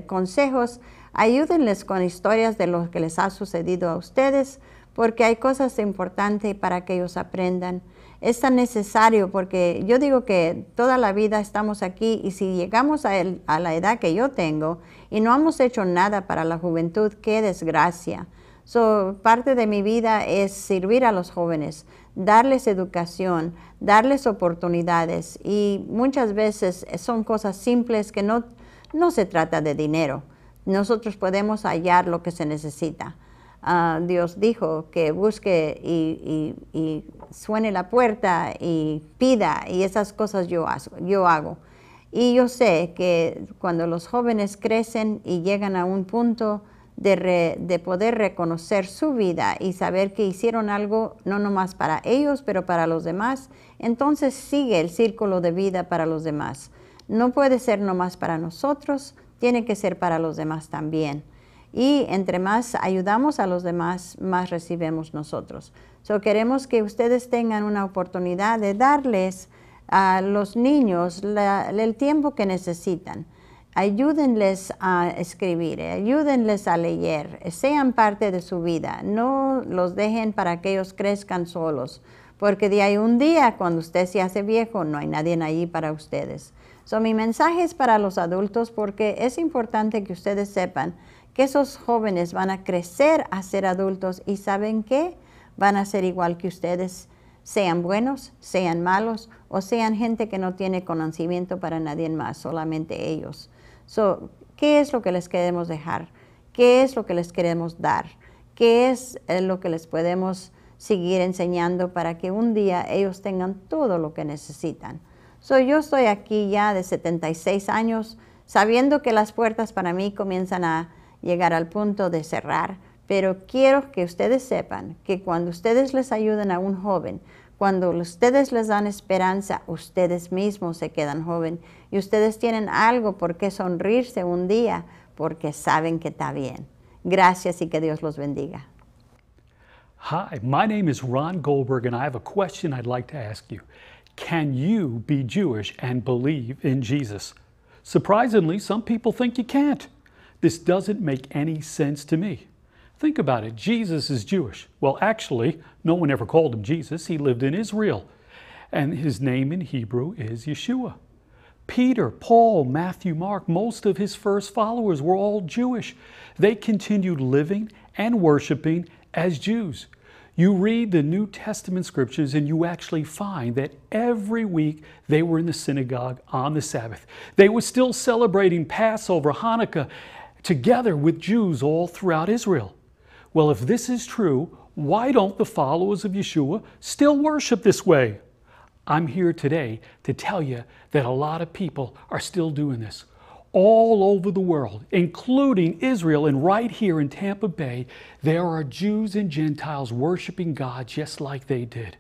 consejos, ayúdenles con historias de lo que les ha sucedido a ustedes, porque hay cosas importantes para que ellos aprendan. Es tan necesario porque yo digo que toda la vida estamos aquí y si llegamos a la edad que yo tengo y no hemos hecho nada para la juventud, qué desgracia. Parte de mi vida es servir a los jóvenes, darles educación, darles oportunidades y muchas veces son cosas simples que no se trata de dinero. Nosotros podemos hallar lo que se necesita. Dios dijo que busque y suene la puerta y pida, y esas cosas yo hago. Y yo sé que cuando los jóvenes crecen y llegan a un punto de poder reconocer su vida y saber que hicieron algo no nomás para ellos, pero para los demás, entonces sigue el círculo de vida para los demás. No puede ser nomás para nosotros, tiene que ser para los demás también. Y entre más ayudamos a los demás, más recibimos nosotros. Queremos que ustedes tengan una oportunidad de darles a los niños el tiempo que necesitan. Ayúdenles a escribir, ayúdenles a leer, sean parte de su vida. No los dejen para que ellos crezcan solos, porque de ahí un día, cuando usted se hace viejo, no hay nadie allí para ustedes. Mi mensaje es para los adultos porque es importante que ustedes sepan que esos jóvenes van a crecer a ser adultos y ¿saben qué? Van a ser igual que ustedes, sean buenos, sean malos o sean gente que no tiene conocimiento para nadie más, solamente ellos. ¿Qué es lo que les queremos dejar? ¿Qué es lo que les queremos dar? ¿Qué es lo que les podemos seguir enseñando para que un día ellos tengan todo lo que necesitan? Yo estoy aquí ya de 76 años, sabiendo que las puertas para mí comienzan a llegar al punto de cerrar, pero quiero que ustedes sepan que cuando ustedes les ayudan a un joven, cuando ustedes les dan esperanza, ustedes mismos se quedan joven y ustedes tienen algo por qué sonreírse un día porque saben que está bien. Gracias y que Dios los bendiga. Hi, my name is Ron Goldberg and I have a question I'd like to ask you. Can you be Jewish and believe in Jesus? Surprisingly, some people think you can't. This doesn't make any sense to me. Think about it. Jesus is Jewish. Well, actually, no one ever called him Jesus. He lived in Israel. And his name in Hebrew is Yeshua. Peter, Paul, Matthew, Mark, most of his first followers were all Jewish. They continued living and worshiping as Jews. You read the New Testament scriptures and you actually find that every week they were in the synagogue on the Sabbath. They were still celebrating Passover, Hanukkah, together with Jews all throughout Israel. Well, if this is true, why don't the followers of Yeshua still worship this way? I'm here today to tell you that a lot of people are still doing this. All over the world, including Israel, and right here in Tampa Bay, there are Jews and Gentiles worshiping God just like they did.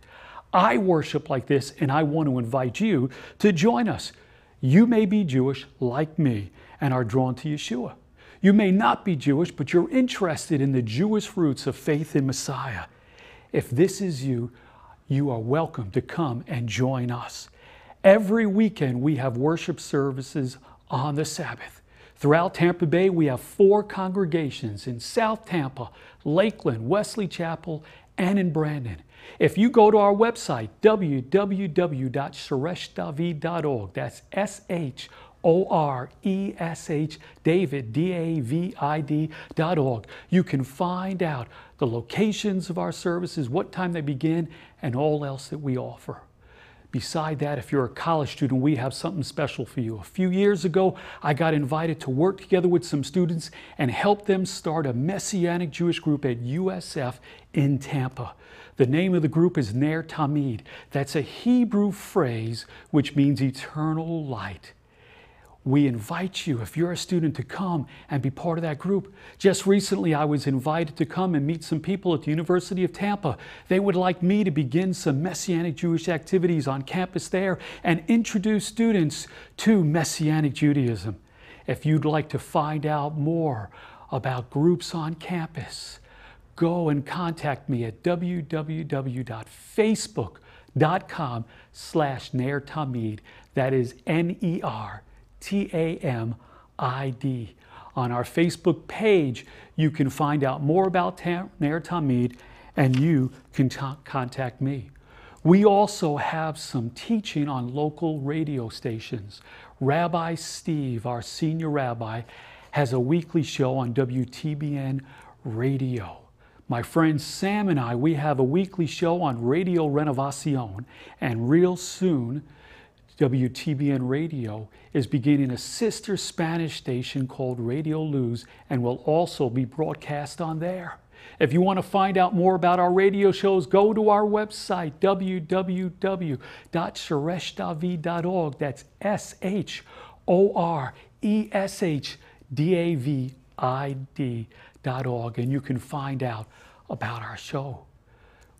I worship like this, and I want to invite you to join us. You may be Jewish like me and are drawn to Yeshua. You may not be Jewish, but you're interested in the Jewish roots of faith in Messiah. If this is you, you are welcome to come and join us. Every weekend we have worship services on the Sabbath. Throughout Tampa Bay, we have 4 congregations in South Tampa, Lakeland, Wesley Chapel, and in Brandon. If you go to our website, www.soreshdavid.org, that's SHORESH David, DAVID.org, you can find out the locations of our services, what time they begin, and all else that we offer. Beside that, if you're a college student, we have something special for you. A few years ago, I got invited to work together with some students and help them start a Messianic Jewish group at USF in Tampa. The name of the group is Ner Tamid. That's a Hebrew phrase which means eternal light. We invite you, if you're a student, to come and be part of that group. Just recently, I was invited to come and meet some people at the University of Tampa. They would like me to begin some Messianic Jewish activities on campus there and introduce students to Messianic Judaism. If you'd like to find out more about groups on campus, go and contact me at www.facebook.com/nertamid. That is NERTAMID. On our Facebook page, you can find out more about Ner Tamid, and you can contact me. We also have some teaching on local radio stations. Rabbi Steve, our senior rabbi, has a weekly show on WTBN radio. My friend Sam and I, we have a weekly show on Radio Renovacion, and real soon, WTBN Radio is beginning a sister Spanish station called Radio Luz, and will also be broadcast on there. If you want to find out more about our radio shows, go to our website, www.shareshdavid.org. That's SHORESHDAVID.org, and you can find out about our show.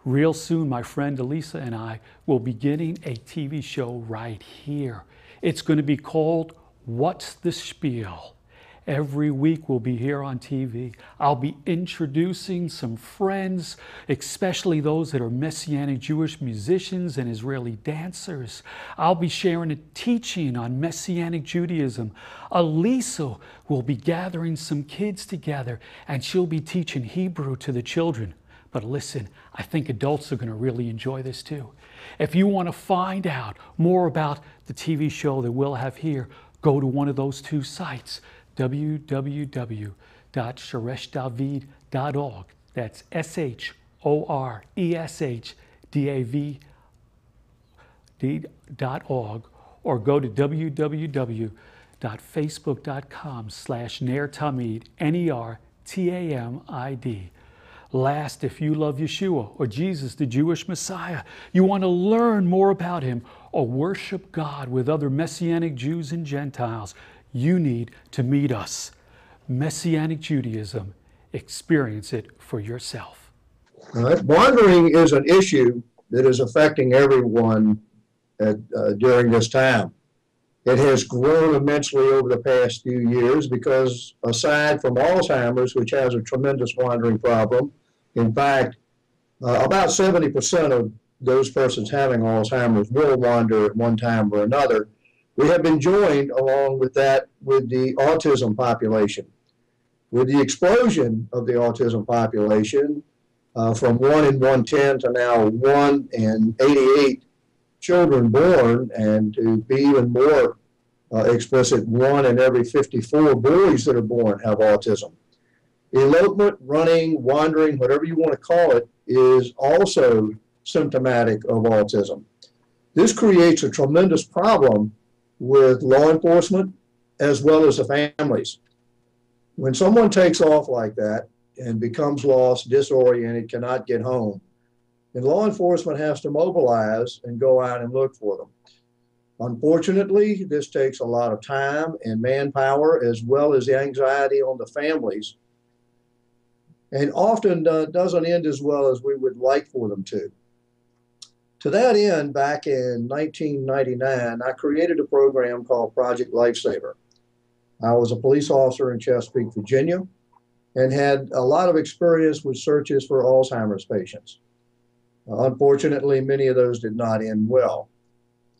Real soon, my friend Elisa and I will be getting a TV show right here. It's going to be called What's the Spiel? Every week we'll be here on TV. I'll be introducing some friends, especially those that are Messianic Jewish musicians and Israeli dancers. I'll be sharing a teaching on Messianic Judaism. Elisa will be gathering some kids together, and she'll be teaching Hebrew to the children. But listen, I think adults are going to really enjoy this too. If you want to find out more about the TV show that we'll have here, go to one of those two sites, www.shareshdavid.org. That's SHORESHDAVID.org, or go to www.facebook.com/nertamid, NERTAMID. Last, if you love Yeshua or Jesus, the Jewish Messiah, you want to learn more about him or worship God with other Messianic Jews and Gentiles, you need to meet us. Messianic Judaism, experience it for yourself. Wandering is an issue that is affecting everyone during this time. It has grown immensely over the past few years because, aside from Alzheimer's, which has a tremendous wandering problem, in fact, about 70% of those persons having Alzheimer's will wander at one time or another. We have been joined, along with that, with the autism population. With the explosion of the autism population, from 1 in 110 to now 1 in 88 children born, and to be even more explicit, 1 in every 54 boys that are born have autism. Elopement, running, wandering, whatever you want to call it, is also symptomatic of autism. This creates a tremendous problem with law enforcement as well as the families. When someone takes off like that and becomes lost, disoriented, cannot get home, then law enforcement has to mobilize and go out and look for them. Unfortunately, this takes a lot of time and manpower, as well as the anxiety on the families, and often doesn't end as well as we would like for them to. To that end, back in 1999, I created a program called Project Lifesaver. I was a police officer in Chesapeake, Virginia, and had a lot of experience with searches for Alzheimer's patients. Unfortunately, many of those did not end well.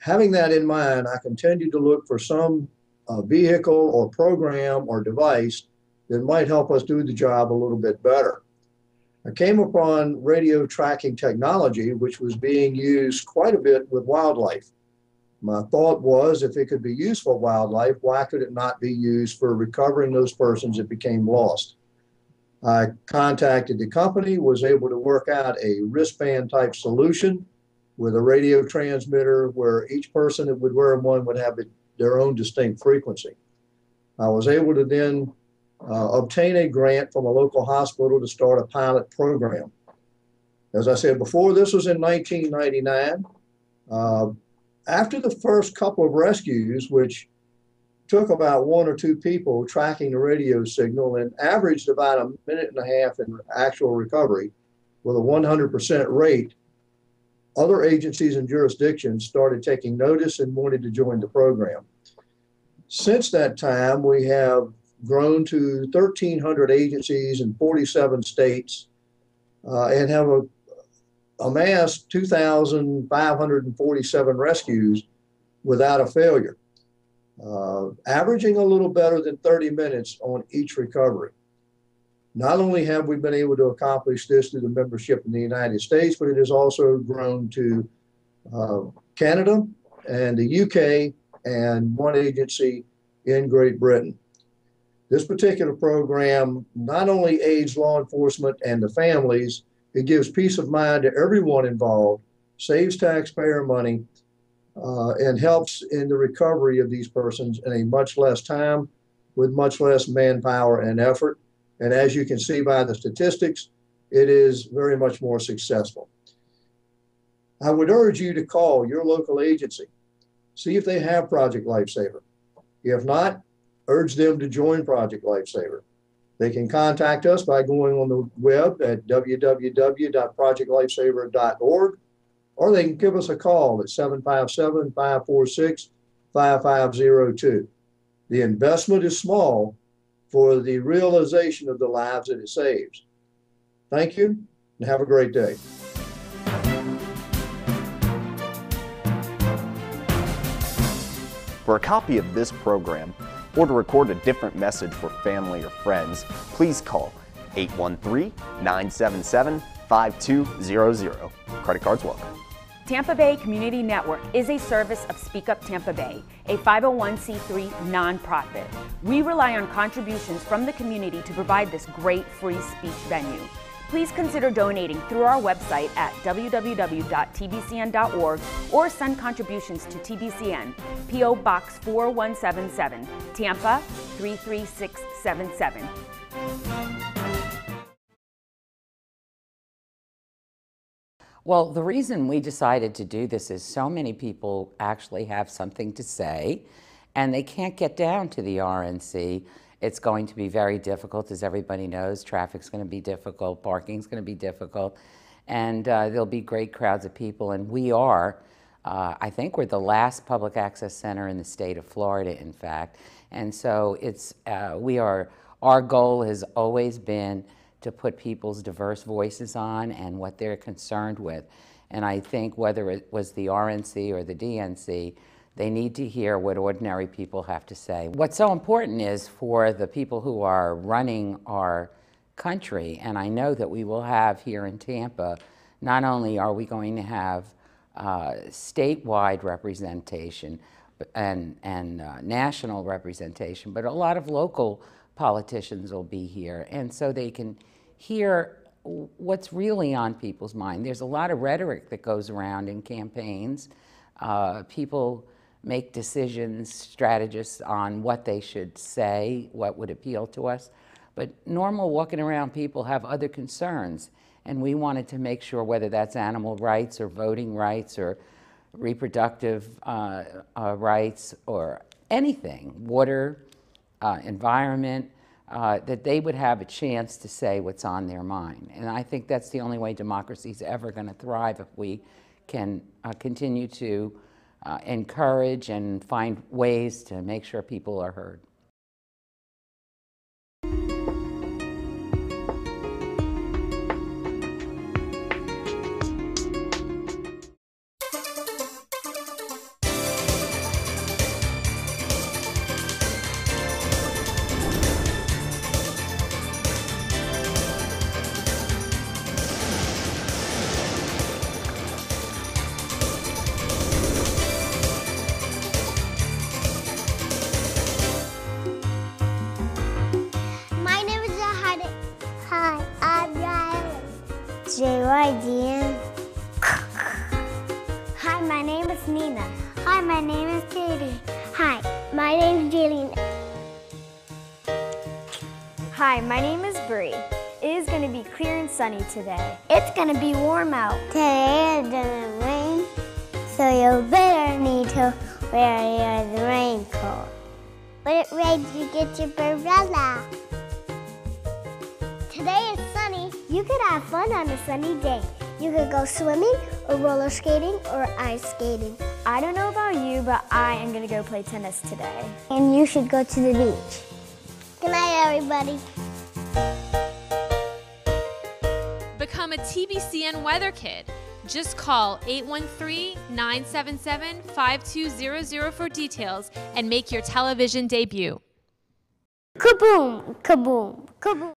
Having that in mind, I continued to look for some vehicle or program or device that might help us do the job a little bit better. I came upon radio tracking technology, which was being used quite a bit with wildlife. My thought was, if it could be used for wildlife, why could it not be used for recovering those persons that became lost? I contacted the company, was able to work out a wristband type solution with a radio transmitter where each person that would wear one would have their own distinct frequency. I was able to then obtain a grant from a local hospital to start a pilot program. As I said before, this was in 1999. After the first couple of rescues, which took about 1 or 2 people tracking the radio signal and averaged about 1.5 minutes in actual recovery with a 100% rate, other agencies and jurisdictions started taking notice and wanted to join the program. Since that time, we have grown to 1,300 agencies in 47 states and have amassed 2,547 rescues without a failure, averaging a little better than 30 minutes on each recovery. Not only have we been able to accomplish this through the membership in the United States, but it has also grown to Canada and the UK and one agency in Great Britain. This particular program not only aids law enforcement and the families, it gives peace of mind to everyone involved, saves taxpayer money, and helps in the recovery of these persons in a much less time with much less manpower and effort. And as you can see by the statistics, it is very much more successful. I would urge you to call your local agency, see if they have Project Lifesaver. If not, urge them to join Project Lifesaver. They can contact us by going on the web at www.projectlifesaver.org, or they can give us a call at 757-546-5502. The investment is small for the realization of the lives that it saves. Thank you, and have a great day. For a copy of this program, or to record a different message for family or friends, please call 813-977-5200. Credit cards welcome. Tampa Bay Community Network is a service of Speak Up Tampa Bay, a 501c3 nonprofit. We rely on contributions from the community to provide this great free speech venue. Please consider donating through our website at www.tbcn.org or send contributions to TBCN, P.O. Box 4177, Tampa 33677. Well, the reason we decided to do this is so many people actually have something to say, and they can't get down to the RNC. It's going to be very difficult, as everybody knows. Traffic's going to be difficult, parking's going to be difficult, and there'll be great crowds of people. And we are, I think we're the last public access center in the state of Florida, in fact. And so it's, our goal has always been to put people's diverse voices on and what they're concerned with. And I think whether it was the RNC or the DNC, they need to hear what ordinary people have to say. What's so important is for the people who are running our country, and I know that we will have here in Tampa, not only are we going to have statewide representation and national representation, but a lot of local politicians will be here, and so they can hear what's really on people's mind. There's a lot of rhetoric that goes around in campaigns. People make decisions, strategists on what they should say, what would appeal to us, but normal walking around people have other concerns, and we wanted to make sure, whether that's animal rights or voting rights or reproductive rights or anything, water, environment, that they would have a chance to say what's on their mind. And I think that's the only way democracy is ever going to thrive, if we can continue to encourage and find ways to make sure people are heard. Hi, my name is Nina. Hi, my name is Katie. Hi, my name is Jaylene. Hi, my name is Bree. It is going to be clear and sunny today. It's going to be warm out. Today it doesn't rain, so you better need to wear your raincoat. When it rains, you get your umbrella. Today is sunny. You could have fun on a sunny day. You could go swimming or roller skating or ice skating. I don't know about you, but I am going to go play tennis today. And you should go to the beach. Good night, everybody. Become a TBCN Weather Kid. Just call 813-977-5200 for details and make your television debut. Kaboom, kaboom, kaboom.